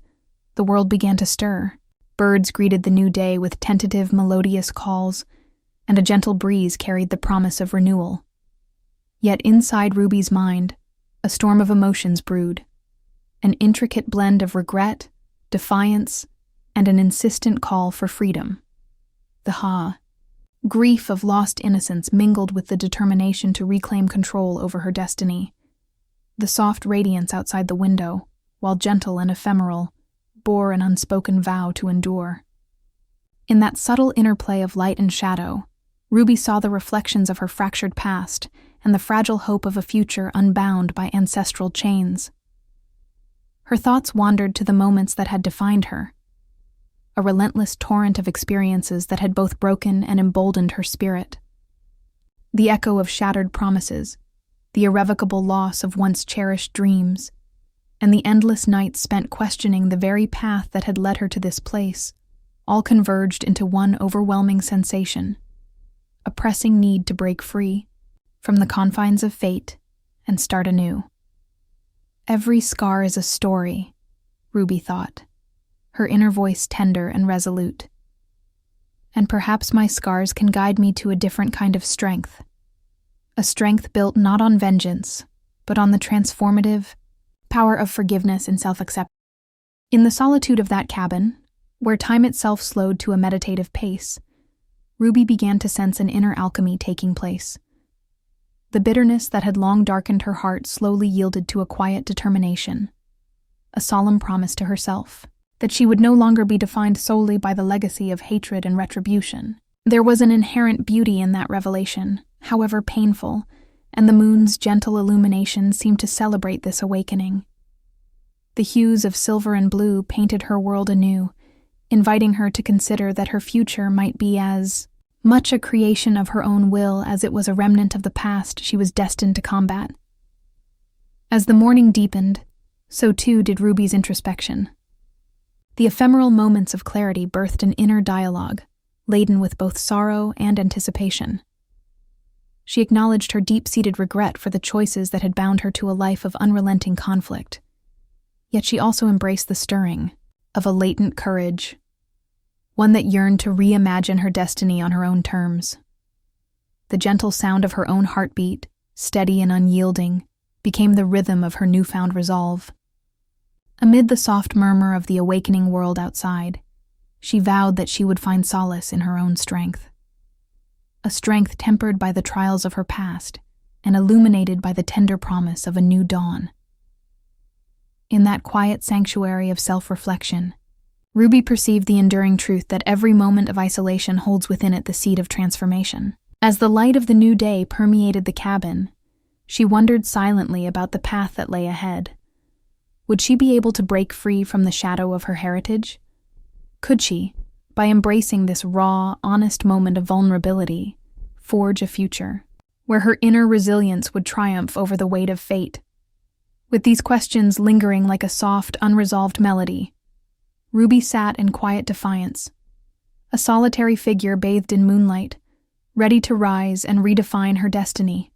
the world began to stir. Birds greeted the new day with tentative, melodious calls, and a gentle breeze carried the promise of renewal. Yet inside Ruby's mind, a storm of emotions brewed, an intricate blend of regret, defiance, and an insistent call for freedom. The grief of lost innocence mingled with the determination to reclaim control over her destiny. The soft radiance outside the window, while gentle and ephemeral, bore an unspoken vow to endure. In that subtle interplay of light and shadow, Ruby saw the reflections of her fractured past and the fragile hope of a future unbound by ancestral chains. Her thoughts wandered to the moments that had defined her, a relentless torrent of experiences that had both broken and emboldened her spirit. The echo of shattered promises, the irrevocable loss of once cherished dreams, and the endless nights spent questioning the very path that had led her to this place, all converged into one overwhelming sensation, a pressing need to break free from the confines of fate and start anew. Every scar is a story, Ruby thought, her inner voice tender and resolute. And perhaps my scars can guide me to a different kind of strength, a strength built not on vengeance, but on the transformative power of forgiveness and self-acceptance. In the solitude of that cabin, where time itself slowed to a meditative pace, Ruby began to sense an inner alchemy taking place. The bitterness that had long darkened her heart slowly yielded to a quiet determination, a solemn promise to herself that she would no longer be defined solely by the legacy of hatred and retribution. There was an inherent beauty in that revelation, however painful, and the moon's gentle illumination seemed to celebrate this awakening. The hues of silver and blue painted her world anew, inviting her to consider that her future might be as much a creation of her own will as it was a remnant of the past she was destined to combat. As the morning deepened, so too did Ruby's introspection. The ephemeral moments of clarity birthed an inner dialogue, laden with both sorrow and anticipation. She acknowledged her deep-seated regret for the choices that had bound her to a life of unrelenting conflict. Yet she also embraced the stirring of a latent courage, one that yearned to reimagine her destiny on her own terms. The gentle sound of her own heartbeat, steady and unyielding, became the rhythm of her newfound resolve. Amid the soft murmur of the awakening world outside, she vowed that she would find solace in her own strength. A strength tempered by the trials of her past and illuminated by the tender promise of a new dawn. In that quiet sanctuary of self-reflection, Ruby perceived the enduring truth that every moment of isolation holds within it the seed of transformation. As the light of the new day permeated the cabin, She wondered silently about the path that lay ahead. Would she be able to break free from the shadow of her heritage? Could she, by embracing this raw, honest moment of vulnerability, forge a future where her inner resilience would triumph over the weight of fate? With these questions lingering like a soft, unresolved melody, Ruby sat in quiet defiance, a solitary figure bathed in moonlight, ready to rise and redefine her destiny.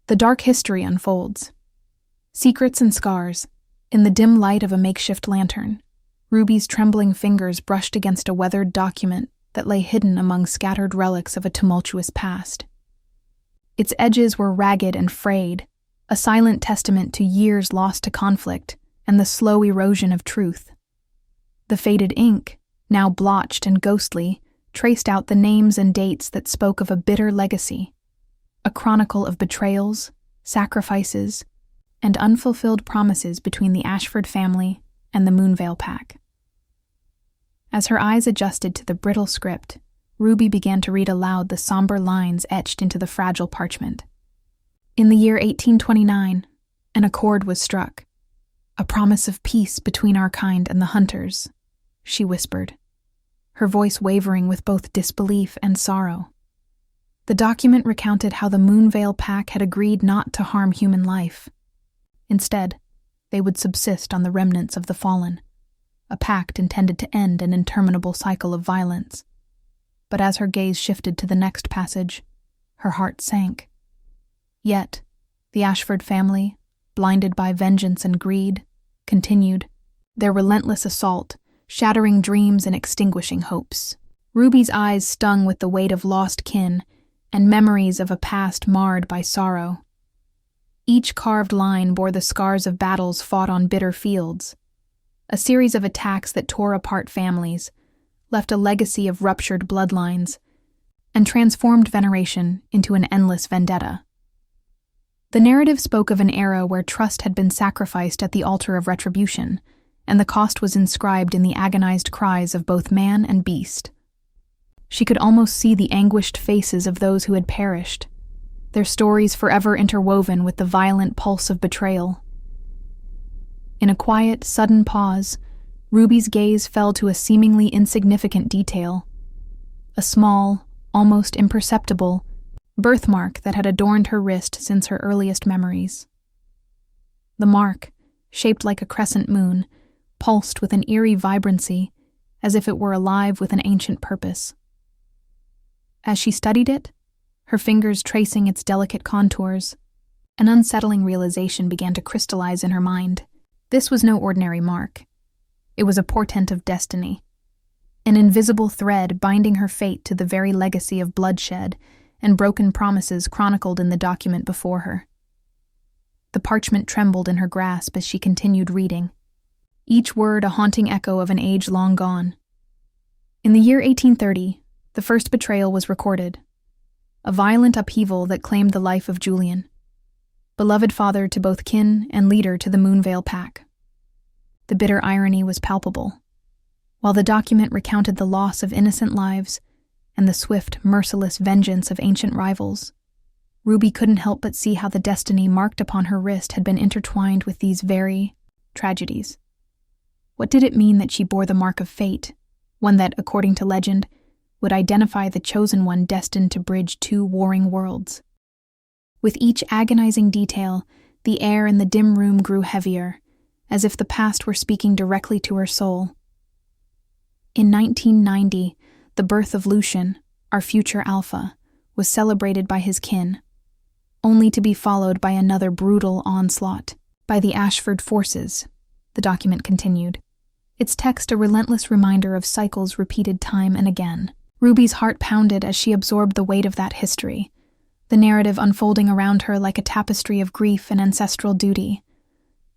The dark history unfolds. Secrets and scars, in the dim light of a makeshift lantern, Ruby's trembling fingers brushed against a weathered document that lay hidden among scattered relics of a tumultuous past. Its edges were ragged and frayed, a silent testament to years lost to conflict and the slow erosion of truth. The faded ink, now blotched and ghostly, traced out the names and dates that spoke of a bitter legacy, a chronicle of betrayals, sacrifices, and unfulfilled promises between the Ashford family and the Moonvale Pack. As her eyes adjusted to the brittle script, Ruby began to read aloud the somber lines etched into the fragile parchment. In the year 1829, an accord was struck, a promise of peace between our kind and the hunters, she whispered, her voice wavering with both disbelief and sorrow. The document recounted how the Moonvale Pack had agreed not to harm human life. Instead, they would subsist on the remnants of the fallen, a pact intended to end an interminable cycle of violence. But as her gaze shifted to the next passage, her heart sank. Yet, the Ashford family, blinded by vengeance and greed, continued their relentless assault, shattering dreams and extinguishing hopes. Ruby's eyes stung with the weight of lost kin and memories of a past marred by sorrow. Each carved line bore the scars of battles fought on bitter fields, a series of attacks that tore apart families, left a legacy of ruptured bloodlines, and transformed veneration into an endless vendetta. The narrative spoke of an era where trust had been sacrificed at the altar of retribution, and the cost was inscribed in the agonized cries of both man and beast. She could almost see the anguished faces of those who had perished, their stories forever interwoven with the violent pulse of betrayal. In a quiet, sudden pause, Ruby's gaze fell to a seemingly insignificant detail, a small, almost imperceptible, birthmark that had adorned her wrist since her earliest memories. The mark, shaped like a crescent moon, pulsed with an eerie vibrancy, as if it were alive with an ancient purpose. As she studied it, her fingers tracing its delicate contours, an unsettling realization began to crystallize in her mind. This was no ordinary mark. It was a portent of destiny, an invisible thread binding her fate to the very legacy of bloodshed and broken promises chronicled in the document before her. The parchment trembled in her grasp as she continued reading, each word a haunting echo of an age long gone. In the year 1830, the first betrayal was recorded, a violent upheaval that claimed the life of Julian, beloved father to both kin and leader to the Moonvale Pack. The bitter irony was palpable. While the document recounted the loss of innocent lives and the swift, merciless vengeance of ancient rivals, Ruby couldn't help but see how the destiny marked upon her wrist had been intertwined with these very tragedies. What did it mean that she bore the mark of fate, one that, according to legend, would identify the chosen one destined to bridge two warring worlds? With each agonizing detail, the air in the dim room grew heavier, as if the past were speaking directly to her soul. In 1990, the birth of Lucian, our future alpha, was celebrated by his kin, only to be followed by another brutal onslaught by the Ashford forces, the document continued, its text a relentless reminder of cycles repeated time and again. Ruby's heart pounded as she absorbed the weight of that history, the narrative unfolding around her like a tapestry of grief and ancestral duty.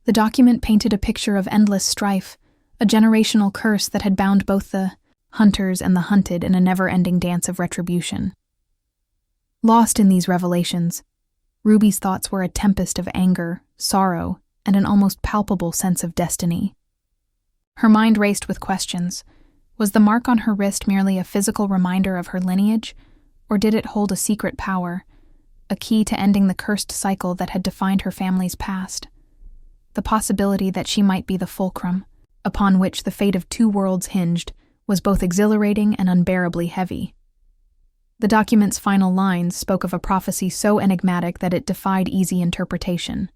The document painted a picture of endless strife, a generational curse that had bound both the hunters and the hunted in a never-ending dance of retribution. Lost in these revelations, Ruby's thoughts were a tempest of anger, sorrow, and an almost palpable sense of destiny. Her mind raced with questions. Was the mark on her wrist merely a physical reminder of her lineage, or did it hold a secret power, a key to ending the cursed cycle that had defined her family's past. The possibility that she might be the fulcrum, upon which the fate of two worlds hinged, was both exhilarating and unbearably heavy. The document's final lines spoke of a prophecy so enigmatic that it defied easy interpretation.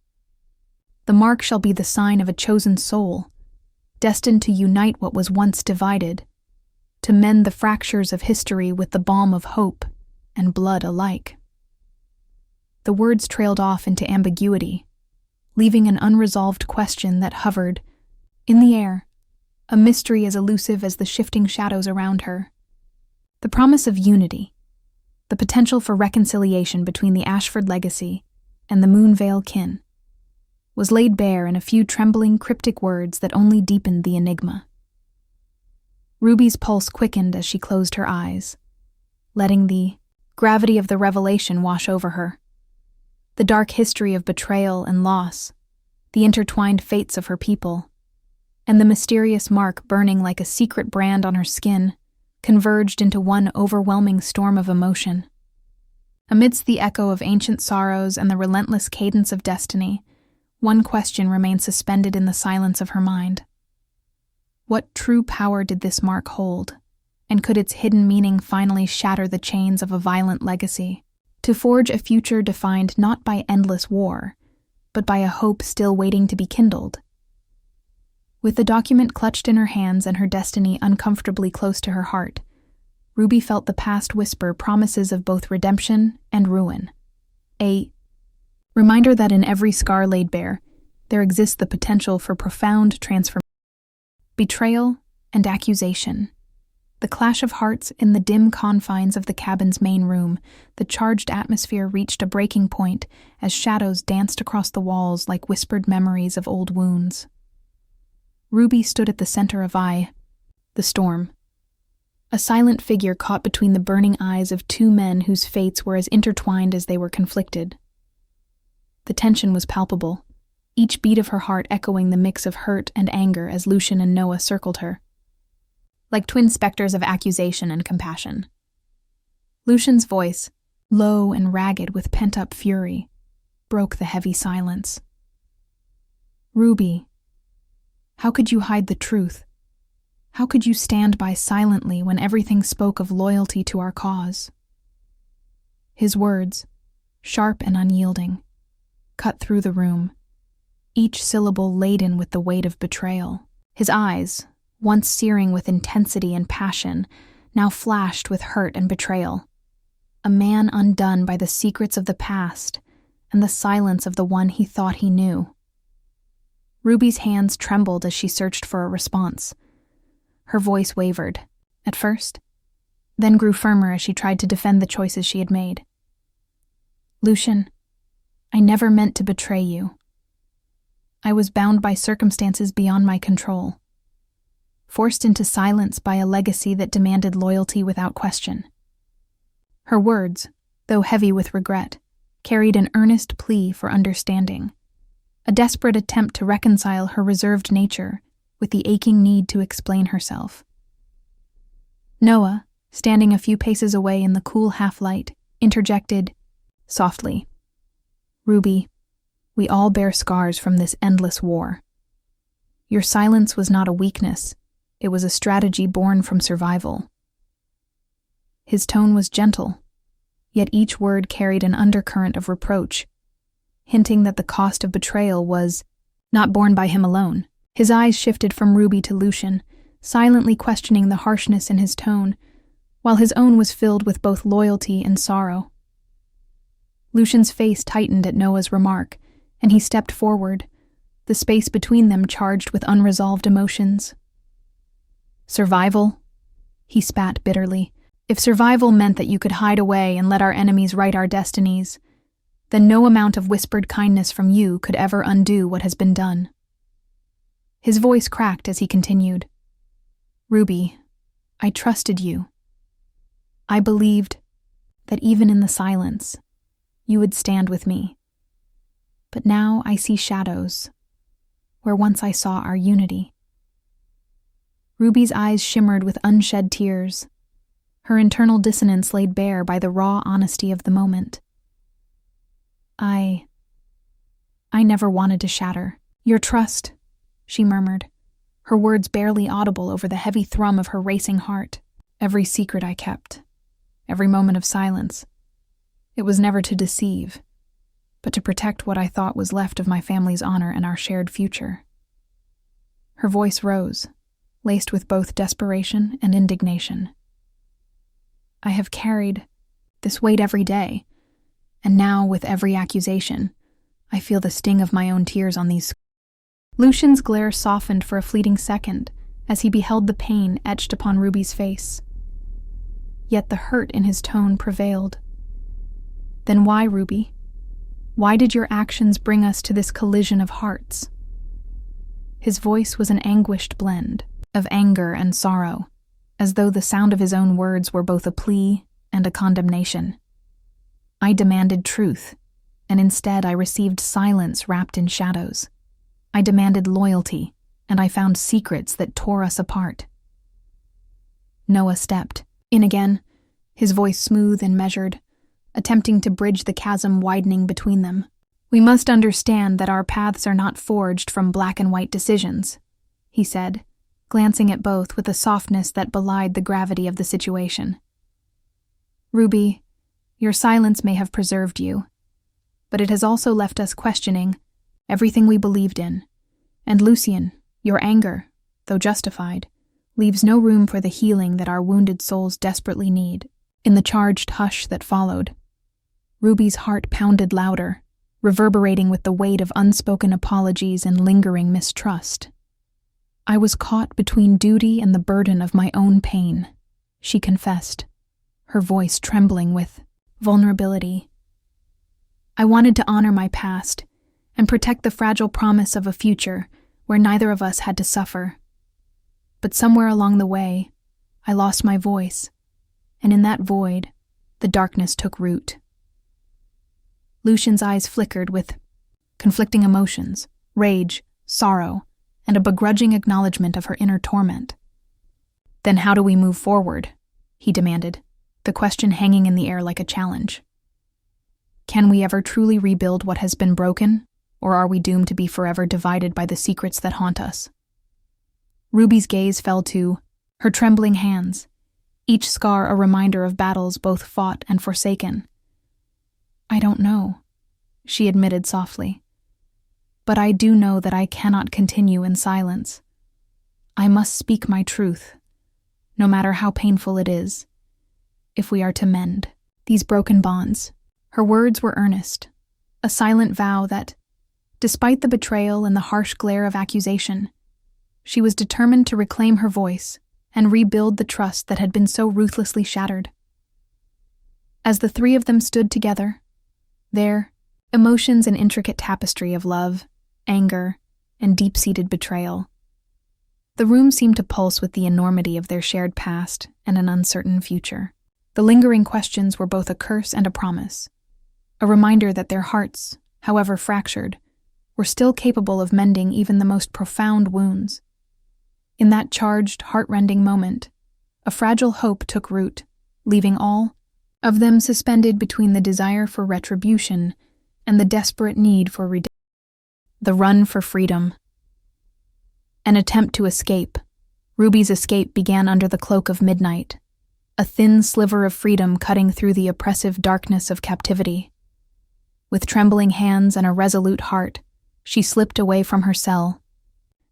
The mark shall be the sign of a chosen soul, destined to unite what was once divided, to mend the fractures of history with the balm of hope and blood alike. The words trailed off into ambiguity, leaving an unresolved question that hovered in the air, a mystery as elusive as the shifting shadows around her. The promise of unity, the potential for reconciliation between the Ashford legacy and the Moonvale kin, was laid bare in a few trembling, cryptic words that only deepened the enigma. Ruby's pulse quickened as she closed her eyes, letting the gravity of the revelation wash over her. The dark history of betrayal and loss, the intertwined fates of her people, and the mysterious mark burning like a secret brand on her skin converged into one overwhelming storm of emotion. Amidst the echo of ancient sorrows and the relentless cadence of destiny, one question remained suspended in the silence of her mind. What true power did this mark hold, and could its hidden meaning finally shatter the chains of a violent legacy, to forge a future defined not by endless war, but by a hope still waiting to be kindled? With the document clutched in her hands and her destiny uncomfortably close to her heart, Ruby felt the past whisper promises of both redemption and ruin. A reminder that in every scar laid bare, there exists the potential for profound transformation. Betrayal and accusation. The clash of hearts in the dim confines of the cabin's main room, the charged atmosphere reached a breaking point as shadows danced across the walls like whispered memories of old wounds. Ruby stood at the center of the storm, a silent figure caught between the burning eyes of two men whose fates were as intertwined as they were conflicted. The tension was palpable, each beat of her heart echoing the mix of hurt and anger as Lucian and Noah circled her, like twin specters of accusation and compassion. Lucian's voice, low and ragged with pent-up fury, broke the heavy silence. "Ruby, how could you hide the truth? How could you stand by silently when everything spoke of loyalty to our cause?" His words, sharp and unyielding, cut through the room, each syllable laden with the weight of betrayal. His eyes, once searing with intensity and passion, now flashed with hurt and betrayal. A man undone by the secrets of the past and the silence of the one he thought he knew. Ruby's hands trembled as she searched for a response. Her voice wavered, at first, then grew firmer as she tried to defend the choices she had made. "Lucian, I never meant to betray you. I was bound by circumstances beyond my control, forced into silence by a legacy that demanded loyalty without question." Her words, though heavy with regret, carried an earnest plea for understanding, a desperate attempt to reconcile her reserved nature with the aching need to explain herself. Noah, standing a few paces away in the cool half-light, interjected softly, "Ruby, we all bear scars from this endless war. Your silence was not a weakness, it was a strategy born from survival." His tone was gentle, yet each word carried an undercurrent of reproach, hinting that the cost of betrayal was not borne by him alone. His eyes shifted from Ruby to Lucian, silently questioning the harshness in his tone, while his own was filled with both loyalty and sorrow. Lucian's face tightened at Noah's remark, and he stepped forward, the space between them charged with unresolved emotions. "Survival?" he spat bitterly. "If survival meant that you could hide away and let our enemies write our destinies, then no amount of whispered kindness from you could ever undo what has been done." His voice cracked as he continued, "Ruby, I trusted you. I believed that even in the silence, you would stand with me. But now I see shadows, where once I saw our unity." Ruby's eyes shimmered with unshed tears, her internal dissonance laid bare by the raw honesty of the moment. I never wanted to shatter your trust, she murmured, her words barely audible over the heavy thrum of her racing heart. Every secret I kept, every moment of silence, it was never to deceive, but to protect what I thought was left of my family's honor and our shared future. Her voice rose, laced with both desperation and indignation. I have carried this weight every day, and now, with every accusation, I feel the sting of my own tears on these. Lucian's glare softened for a fleeting second as he beheld the pain etched upon Ruby's face. Yet the hurt in his tone prevailed. Then why, Ruby? Why did your actions bring us to this collision of hearts? His voice was an anguished blend of anger and sorrow, as though the sound of his own words were both a plea and a condemnation. I demanded truth, and instead I received silence wrapped in shadows. I demanded loyalty, and I found secrets that tore us apart. Noah stepped in again, his voice smooth and measured, attempting to bridge the chasm widening between them. We must understand that our paths are not forged from black and white decisions, he said, glancing at both with a softness that belied the gravity of the situation. Ruby, your silence may have preserved you, but it has also left us questioning everything we believed in. And Lucian, your anger, though justified, leaves no room for the healing that our wounded souls desperately need. In the charged hush that followed, Ruby's heart pounded louder, reverberating with the weight of unspoken apologies and lingering mistrust. I was caught between duty and the burden of my own pain, she confessed, her voice trembling with vulnerability. I wanted to honor my past and protect the fragile promise of a future where neither of us had to suffer. But somewhere along the way, I lost my voice, and in that void, the darkness took root. Lucian's eyes flickered with conflicting emotions, rage, sorrow, and a begrudging acknowledgement of her inner torment. Then how do we move forward? He demanded, the question hanging in the air like a challenge. Can we ever truly rebuild what has been broken, or are we doomed to be forever divided by the secrets that haunt us? Ruby's gaze fell to her trembling hands, each scar a reminder of battles both fought and forsaken. I don't know, she admitted softly. But I do know that I cannot continue in silence. I must speak my truth, no matter how painful it is, if we are to mend these broken bonds. Her words were earnest, a silent vow that, despite the betrayal and the harsh glare of accusation, she was determined to reclaim her voice and rebuild the trust that had been so ruthlessly shattered. As the three of them stood together, their emotions an intricate tapestry of love, anger, and deep-seated betrayal, the room seemed to pulse with the enormity of their shared past and an uncertain future. The lingering questions were both a curse and a promise, a reminder that their hearts, however fractured, were still capable of mending even the most profound wounds. In that charged, heart-rending moment, a fragile hope took root, leaving all of them suspended between the desire for retribution and the desperate need for redemption. The run for freedom. An attempt to escape. Ruby's escape began under the cloak of midnight, a thin sliver of freedom cutting through the oppressive darkness of captivity. With trembling hands and a resolute heart, she slipped away from her cell,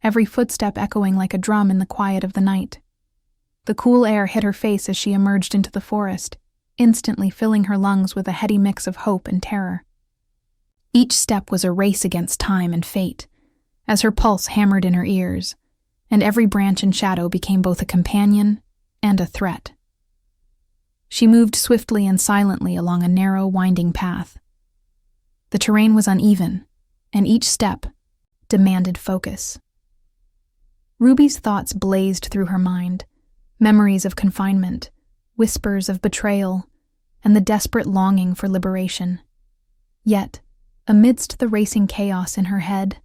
every footstep echoing like a drum in the quiet of the night. The cool air hit her face as she emerged into the forest, instantly filling her lungs with a heady mix of hope and terror. Each step was a race against time and fate, as her pulse hammered in her ears, and every branch and shadow became both a companion and a threat. She moved swiftly and silently along a narrow, winding path. The terrain was uneven, and each step demanded focus. Ruby's thoughts blazed through her mind, memories of confinement, whispers of betrayal, and the desperate longing for liberation. Yet, amidst the racing chaos in her head,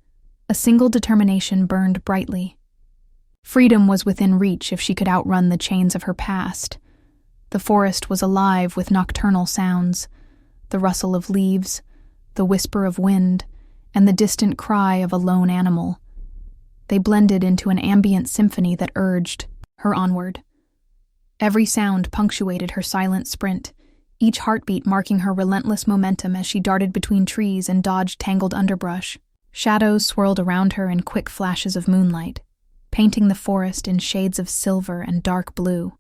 a single determination burned brightly. Freedom was within reach if she could outrun the chains of her past. The forest was alive with nocturnal sounds, the rustle of leaves, the whisper of wind, and the distant cry of a lone animal. They blended into an ambient symphony that urged her onward. Every sound punctuated her silent sprint, each heartbeat marking her relentless momentum as she darted between trees and dodged tangled underbrush. Shadows swirled around her in quick flashes of moonlight, painting the forest in shades of silver and dark blue,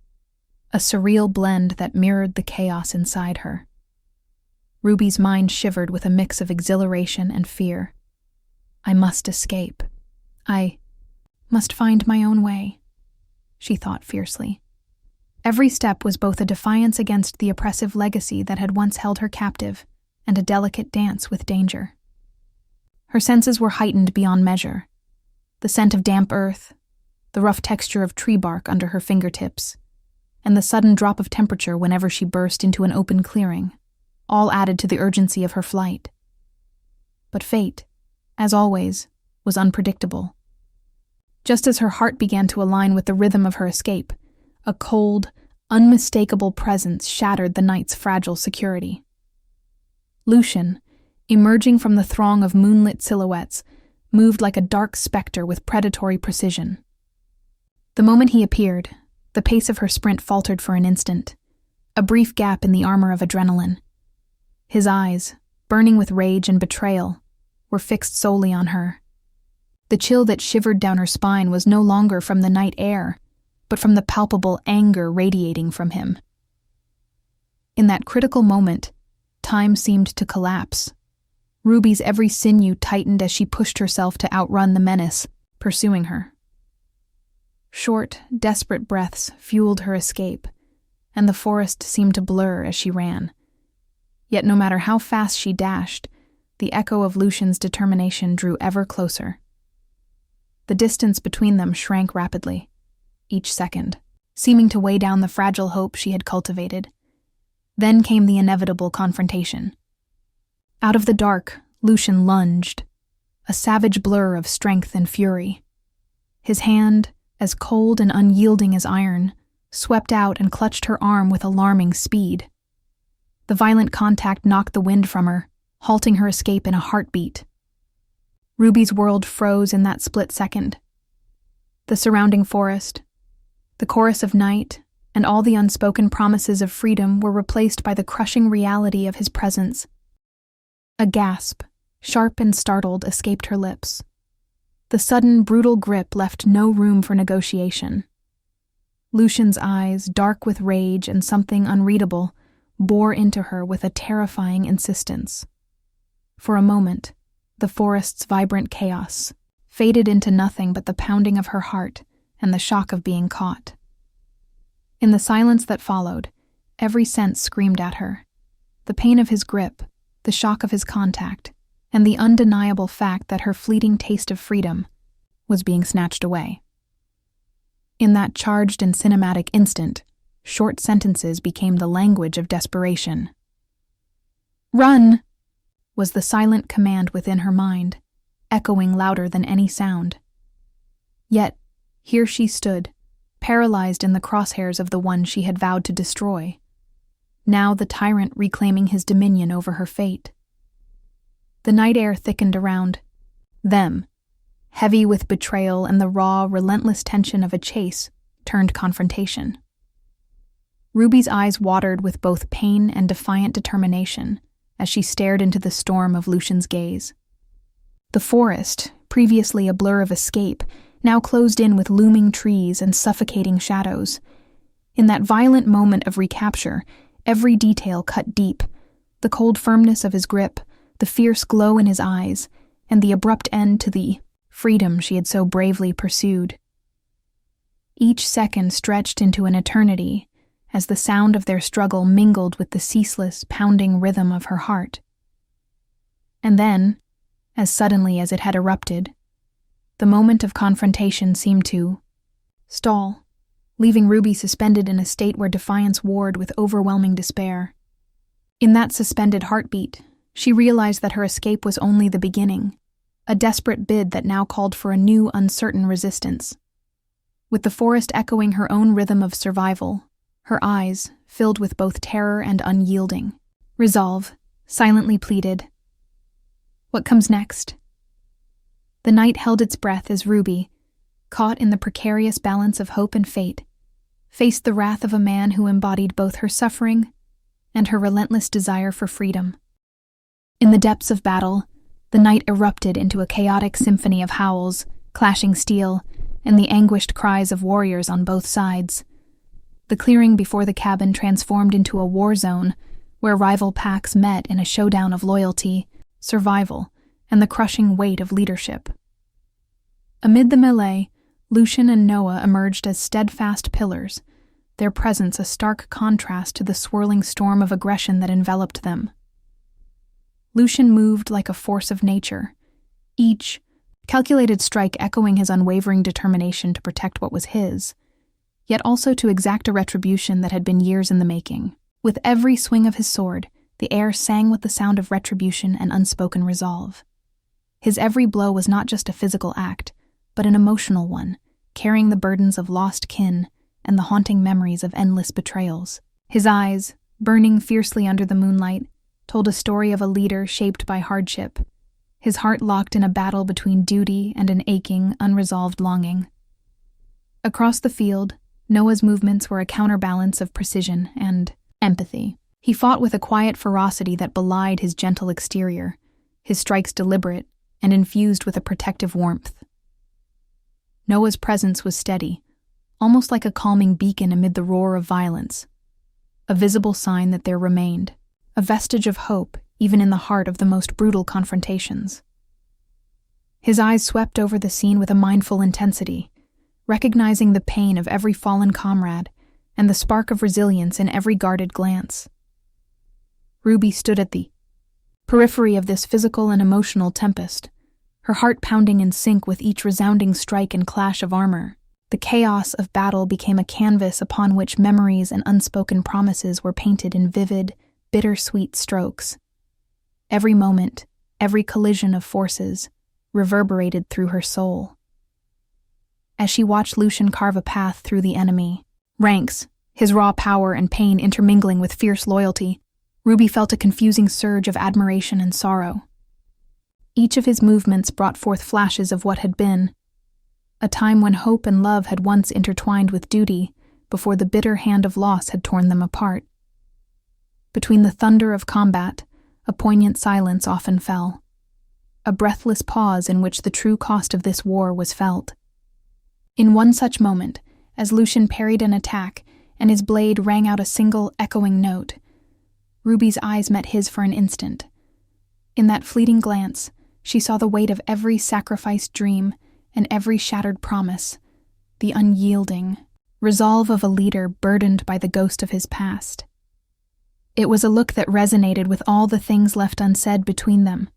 a surreal blend that mirrored the chaos inside her. Ruby's mind shivered with a mix of exhilaration and fear. I must escape. I must find my own way, she thought fiercely. Every step was both a defiance against the oppressive legacy that had once held her captive and a delicate dance with danger. Her senses were heightened beyond measure. The scent of damp earth, the rough texture of tree bark under her fingertips, and the sudden drop of temperature whenever she burst into an open clearing, all added to the urgency of her flight. But fate, as always, was unpredictable. Just as her heart began to align with the rhythm of her escape, a cold, unmistakable presence shattered the night's fragile security. Lucian, emerging from the throng of moonlit silhouettes, moved like a dark specter with predatory precision. The moment he appeared, the pace of her sprint faltered for an instant, a brief gap in the armor of adrenaline. His eyes, burning with rage and betrayal, were fixed solely on her. The chill that shivered down her spine was no longer from the night air, but from the palpable anger radiating from him. In that critical moment, time seemed to collapse. Ruby's every sinew tightened as she pushed herself to outrun the menace, pursuing her. Short, desperate breaths fueled her escape, and the forest seemed to blur as she ran. Yet no matter how fast she dashed, the echo of Lucian's determination drew ever closer. The distance between them shrank rapidly, each second, seeming to weigh down the fragile hope she had cultivated. Then came the inevitable confrontation. Out of the dark, Lucian lunged, a savage blur of strength and fury. His hand, as cold and unyielding as iron, swept out and clutched her arm with alarming speed. The violent contact knocked the wind from her, halting her escape in a heartbeat. Ruby's world froze in that split second. The surrounding forest, the chorus of night, and all the unspoken promises of freedom were replaced by the crushing reality of his presence. A gasp, sharp and startled, escaped her lips. The sudden, brutal grip left no room for negotiation. Lucian's eyes, dark with rage and something unreadable, bore into her with a terrifying insistence. For a moment, the forest's vibrant chaos faded into nothing but the pounding of her heart and the shock of being caught. In the silence that followed, every sense screamed at her. The pain of his grip, the shock of his contact, and the undeniable fact that her fleeting taste of freedom was being snatched away. In that charged and cinematic instant, short sentences became the language of desperation. "Run!" was the silent command within her mind, echoing louder than any sound. Yet, here she stood, paralyzed in the crosshairs of the one she had vowed to destroy. Now the tyrant reclaiming his dominion over her fate. The night air thickened around them, heavy with betrayal and the raw, relentless tension of a chase turned confrontation. Ruby's eyes watered with both pain and defiant determination as she stared into the storm of Lucian's gaze. The forest, previously a blur of escape, now closed in with looming trees and suffocating shadows. In that violent moment of recapture, every detail cut deep: the cold firmness of his grip, the fierce glow in his eyes, and the abrupt end to the freedom she had so bravely pursued. Each second stretched into an eternity as the sound of their struggle mingled with the ceaseless, pounding rhythm of her heart. And then, as suddenly as it had erupted, the moment of confrontation seemed to stall, leaving Ruby suspended in a state where defiance warred with overwhelming despair. In that suspended heartbeat, she realized that her escape was only the beginning, a desperate bid that now called for a new, uncertain resistance. With the forest echoing her own rhythm of survival, her eyes, filled with both terror and unyielding, resolve, silently pleaded, What comes next? The night held its breath as Ruby, caught in the precarious balance of hope and fate, faced the wrath of a man who embodied both her suffering and her relentless desire for freedom. In the depths of battle, the night erupted into a chaotic symphony of howls, clashing steel, and the anguished cries of warriors on both sides. The clearing before the cabin transformed into a war zone where rival packs met in a showdown of loyalty, survival, and the crushing weight of leadership. Amid the melee, Lucian and Noah emerged as steadfast pillars, their presence a stark contrast to the swirling storm of aggression that enveloped them. Lucian moved like a force of nature, each calculated strike echoing his unwavering determination to protect what was his, yet also to exact a retribution that had been years in the making. With every swing of his sword, the air sang with the sound of retribution and unspoken resolve. His every blow was not just a physical act, but an emotional one, carrying the burdens of lost kin and the haunting memories of endless betrayals. His eyes, burning fiercely under the moonlight, told a story of a leader shaped by hardship, his heart locked in a battle between duty and an aching, unresolved longing. Across the field, Noah's movements were a counterbalance of precision and empathy. He fought with a quiet ferocity that belied his gentle exterior, his strikes deliberate and infused with a protective warmth. Noah's presence was steady, almost like a calming beacon amid the roar of violence, a visible sign that there remained a vestige of hope even in the heart of the most brutal confrontations. His eyes swept over the scene with a mindful intensity, recognizing the pain of every fallen comrade and the spark of resilience in every guarded glance. Ruby stood at the periphery of this physical and emotional tempest, her heart pounding in sync with each resounding strike and clash of armor. The chaos of battle became a canvas upon which memories and unspoken promises were painted in vivid, bittersweet strokes. Every moment, every collision of forces, reverberated through her soul. As she watched Lucian carve a path through the enemy ranks, his raw power and pain intermingling with fierce loyalty, Ruby felt a confusing surge of admiration and sorrow. Each of his movements brought forth flashes of what had been, a time when hope and love had once intertwined with duty before the bitter hand of loss had torn them apart. Between the thunder of combat, a poignant silence often fell, a breathless pause in which the true cost of this war was felt. In one such moment, as Lucian parried an attack and his blade rang out a single echoing note, Ruby's eyes met his for an instant. In that fleeting glance, she saw the weight of every sacrificed dream and every shattered promise, the unyielding resolve of a leader burdened by the ghost of his past. It was a look that resonated with all the things left unsaid between them,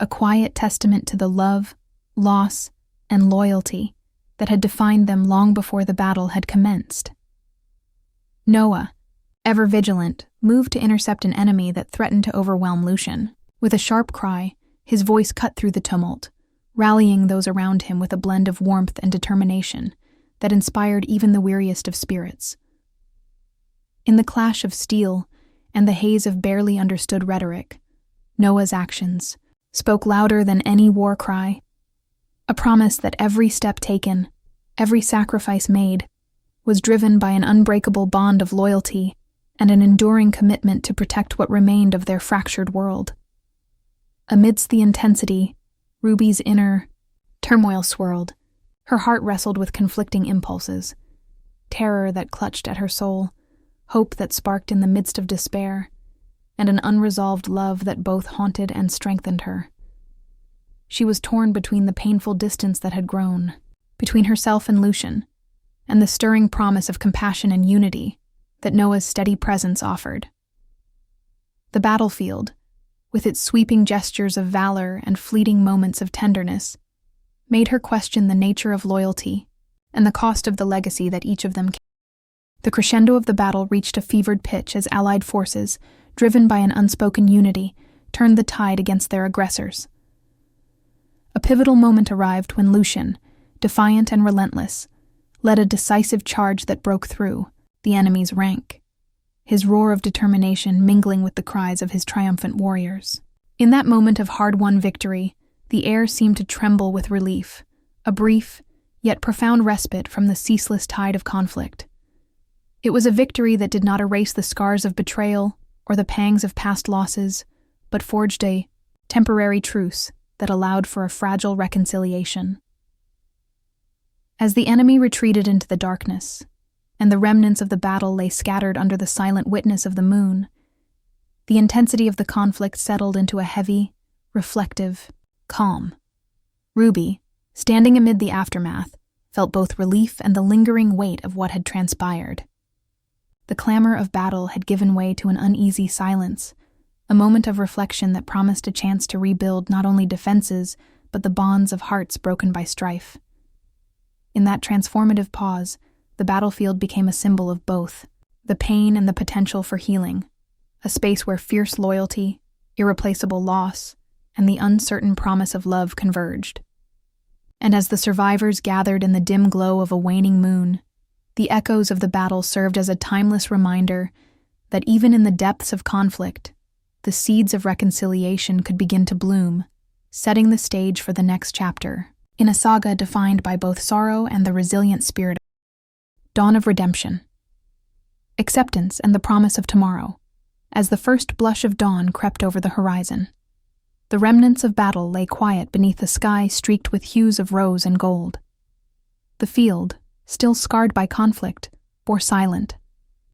a quiet testament to the love, loss, and loyalty that had defined them long before the battle had commenced. Noah, ever vigilant, moved to intercept an enemy that threatened to overwhelm Lucian. With a sharp cry, his voice cut through the tumult, rallying those around him with a blend of warmth and determination that inspired even the weariest of spirits. In the clash of steel and the haze of barely understood rhetoric, Noah's actions spoke louder than any war cry, a promise that every step taken, every sacrifice made, was driven by an unbreakable bond of loyalty and an enduring commitment to protect what remained of their fractured world. Amidst the intensity, Ruby's inner turmoil swirled. Her heart wrestled with conflicting impulses, terror that clutched at her soul, hope that sparked in the midst of despair, and an unresolved love that both haunted and strengthened her. She was torn between the painful distance that had grown, between herself and Lucian, and the stirring promise of compassion and unity that Noah's steady presence offered. The battlefield, with its sweeping gestures of valor and fleeting moments of tenderness, made her question the nature of loyalty and the cost of the legacy that each of them carried. The crescendo of the battle reached a fevered pitch as allied forces, driven by an unspoken unity, turned the tide against their aggressors. A pivotal moment arrived when Lucian, defiant and relentless, led a decisive charge that broke through the enemy's rank, his roar of determination mingling with the cries of his triumphant warriors. In that moment of hard-won victory, the air seemed to tremble with relief, a brief, yet profound respite from the ceaseless tide of conflict. It was a victory that did not erase the scars of betrayal or the pangs of past losses, but forged a temporary truce that allowed for a fragile reconciliation. As the enemy retreated into the darkness, and the remnants of the battle lay scattered under the silent witness of the moon, the intensity of the conflict settled into a heavy, reflective calm. Ruby, standing amid the aftermath, felt both relief and the lingering weight of what had transpired. The clamor of battle had given way to an uneasy silence, a moment of reflection that promised a chance to rebuild not only defenses, but the bonds of hearts broken by strife. In that transformative pause, the battlefield became a symbol of both, the pain and the potential for healing, a space where fierce loyalty, irreplaceable loss, and the uncertain promise of love converged. And as the survivors gathered in the dim glow of a waning moon, the echoes of the battle served as a timeless reminder that even in the depths of conflict, the seeds of reconciliation could begin to bloom, setting the stage for the next chapter, in a saga defined by both sorrow and the resilient spirit. Dawn of redemption. Acceptance and the promise of tomorrow, as the first blush of dawn crept over the horizon. The remnants of battle lay quiet beneath a sky streaked with hues of rose and gold. The field, still scarred by conflict, bore silent,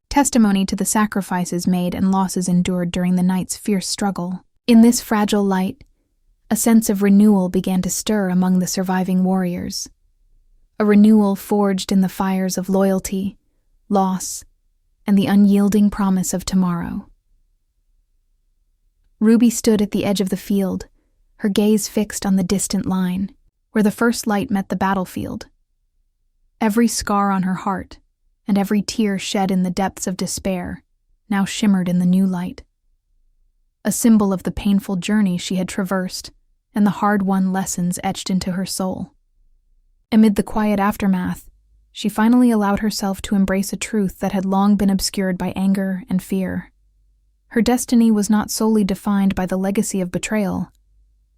testimony to the sacrifices made and losses endured during the night's fierce struggle. In this fragile light, a sense of renewal began to stir among the surviving warriors. A renewal forged in the fires of loyalty, loss, and the unyielding promise of tomorrow. Ruby stood at the edge of the field, her gaze fixed on the distant line, where the first light met the battlefield. Every scar on her heart, and every tear shed in the depths of despair, now shimmered in the new light. A symbol of the painful journey she had traversed, and the hard-won lessons etched into her soul. Amid the quiet aftermath, she finally allowed herself to embrace a truth that had long been obscured by anger and fear. Her destiny was not solely defined by the legacy of betrayal,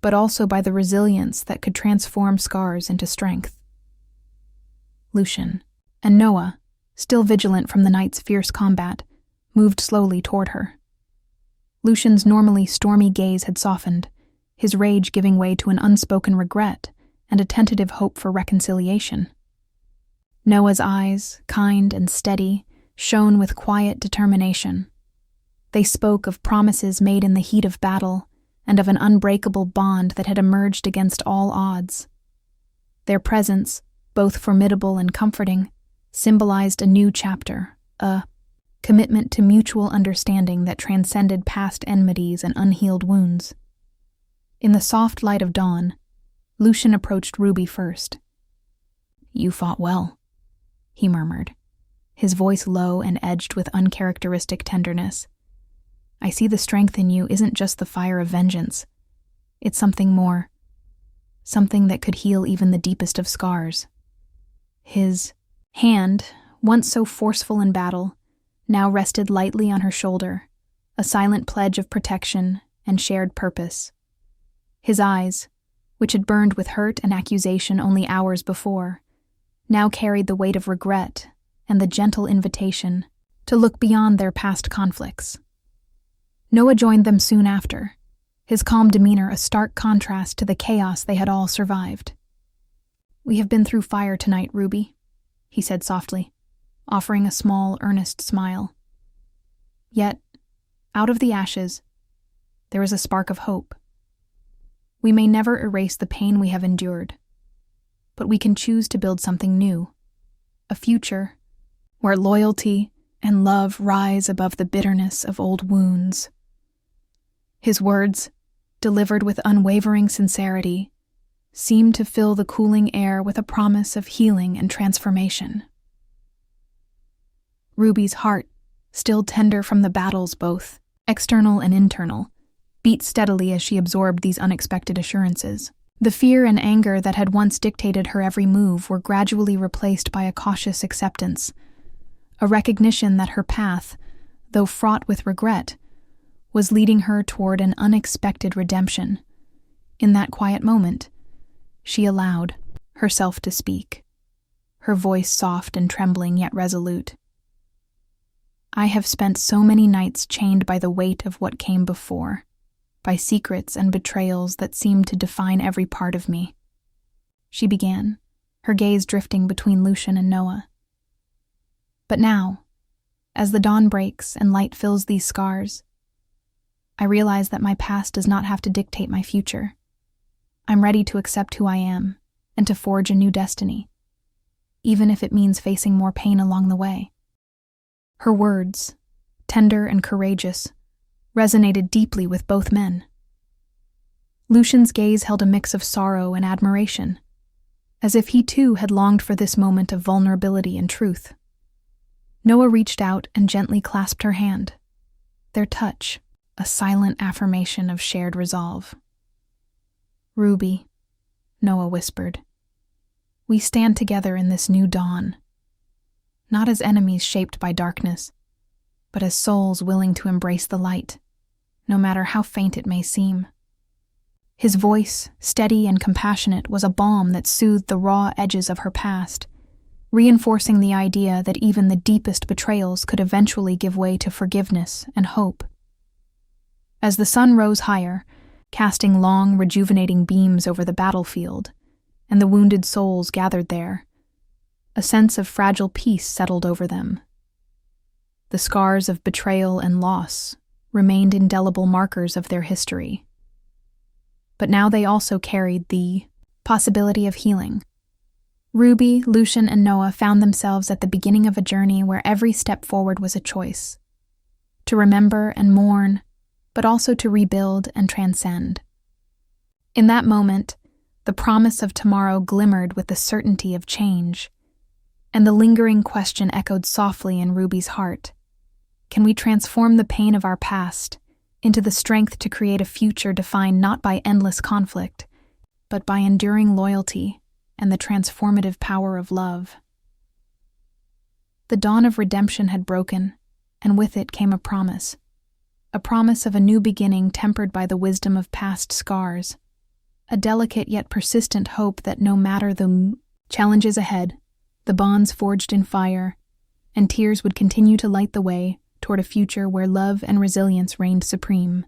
but also by the resilience that could transform scars into strength. Lucian and Noah, still vigilant from the night's fierce combat, moved slowly toward her. Lucian's normally stormy gaze had softened, his rage giving way to an unspoken regret and a tentative hope for reconciliation. Noah's eyes, kind and steady, shone with quiet determination. They spoke of promises made in the heat of battle and of an unbreakable bond that had emerged against all odds. Their presence, both formidable and comforting, symbolized a new chapter, a commitment to mutual understanding that transcended past enmities and unhealed wounds. In the soft light of dawn, Lucian approached Ruby first. "You fought well," he murmured, his voice low and edged with uncharacteristic tenderness. "I see the strength in you isn't just the fire of vengeance. It's something more, something that could heal even the deepest of scars." His hand, once so forceful in battle, now rested lightly on her shoulder, a silent pledge of protection and shared purpose. His eyes, which had burned with hurt and accusation only hours before, now carried the weight of regret and the gentle invitation to look beyond their past conflicts. Noah joined them soon after, his calm demeanor a stark contrast to the chaos they had all survived. "We have been through fire tonight, Ruby," he said softly, offering a small, earnest smile. "Yet, out of the ashes, there is a spark of hope. We may never erase the pain we have endured, but we can choose to build something new, a future where loyalty and love rise above the bitterness of old wounds." His words, delivered with unwavering sincerity, seemed to fill the cooling air with a promise of healing and transformation. Ruby's heart, still tender from the battles both external and internal, beat steadily as she absorbed these unexpected assurances. The fear and anger that had once dictated her every move were gradually replaced by a cautious acceptance, a recognition that her path, though fraught with regret, was leading her toward an unexpected redemption. In that quiet moment, she allowed herself to speak, her voice soft and trembling yet resolute. I have spent so many nights chained by the weight of what came before, by secrets and betrayals that seemed to define every part of me. She began, her gaze drifting between Lucian and Noah. But now, as the dawn breaks and light fills these scars, I realize that my past does not have to dictate my future. I'm ready to accept who I am and to forge a new destiny, even if it means facing more pain along the way. Her words, tender and courageous, resonated deeply with both men. Lucian's gaze held a mix of sorrow and admiration, as if he too had longed for this moment of vulnerability and truth. Noah reached out and gently clasped her hand, their touch a silent affirmation of shared resolve. "Ruby," Noah whispered, "we stand together in this new dawn, not as enemies shaped by darkness, but as souls willing to embrace the light, no matter how faint it may seem." His voice, steady and compassionate, was a balm that soothed the raw edges of her past, reinforcing the idea that even the deepest betrayals could eventually give way to forgiveness and hope. As the sun rose higher, casting long, rejuvenating beams over the battlefield, and the wounded souls gathered there, a sense of fragile peace settled over them. The scars of betrayal and loss remained indelible markers of their history. But now they also carried the possibility of healing. Ruby, Lucian, and Noah found themselves at the beginning of a journey where every step forward was a choice. To remember and mourn, but also to rebuild and transcend. In that moment, the promise of tomorrow glimmered with the certainty of change, and the lingering question echoed softly in Ruby's heart. Can we transform the pain of our past into the strength to create a future defined not by endless conflict, but by enduring loyalty and the transformative power of love? The dawn of redemption had broken, and with it came a promise of a new beginning tempered by the wisdom of past scars, a delicate yet persistent hope that no matter the challenges ahead, the bonds forged in fire, and tears would continue to light the way toward a future where love and resilience reigned supreme.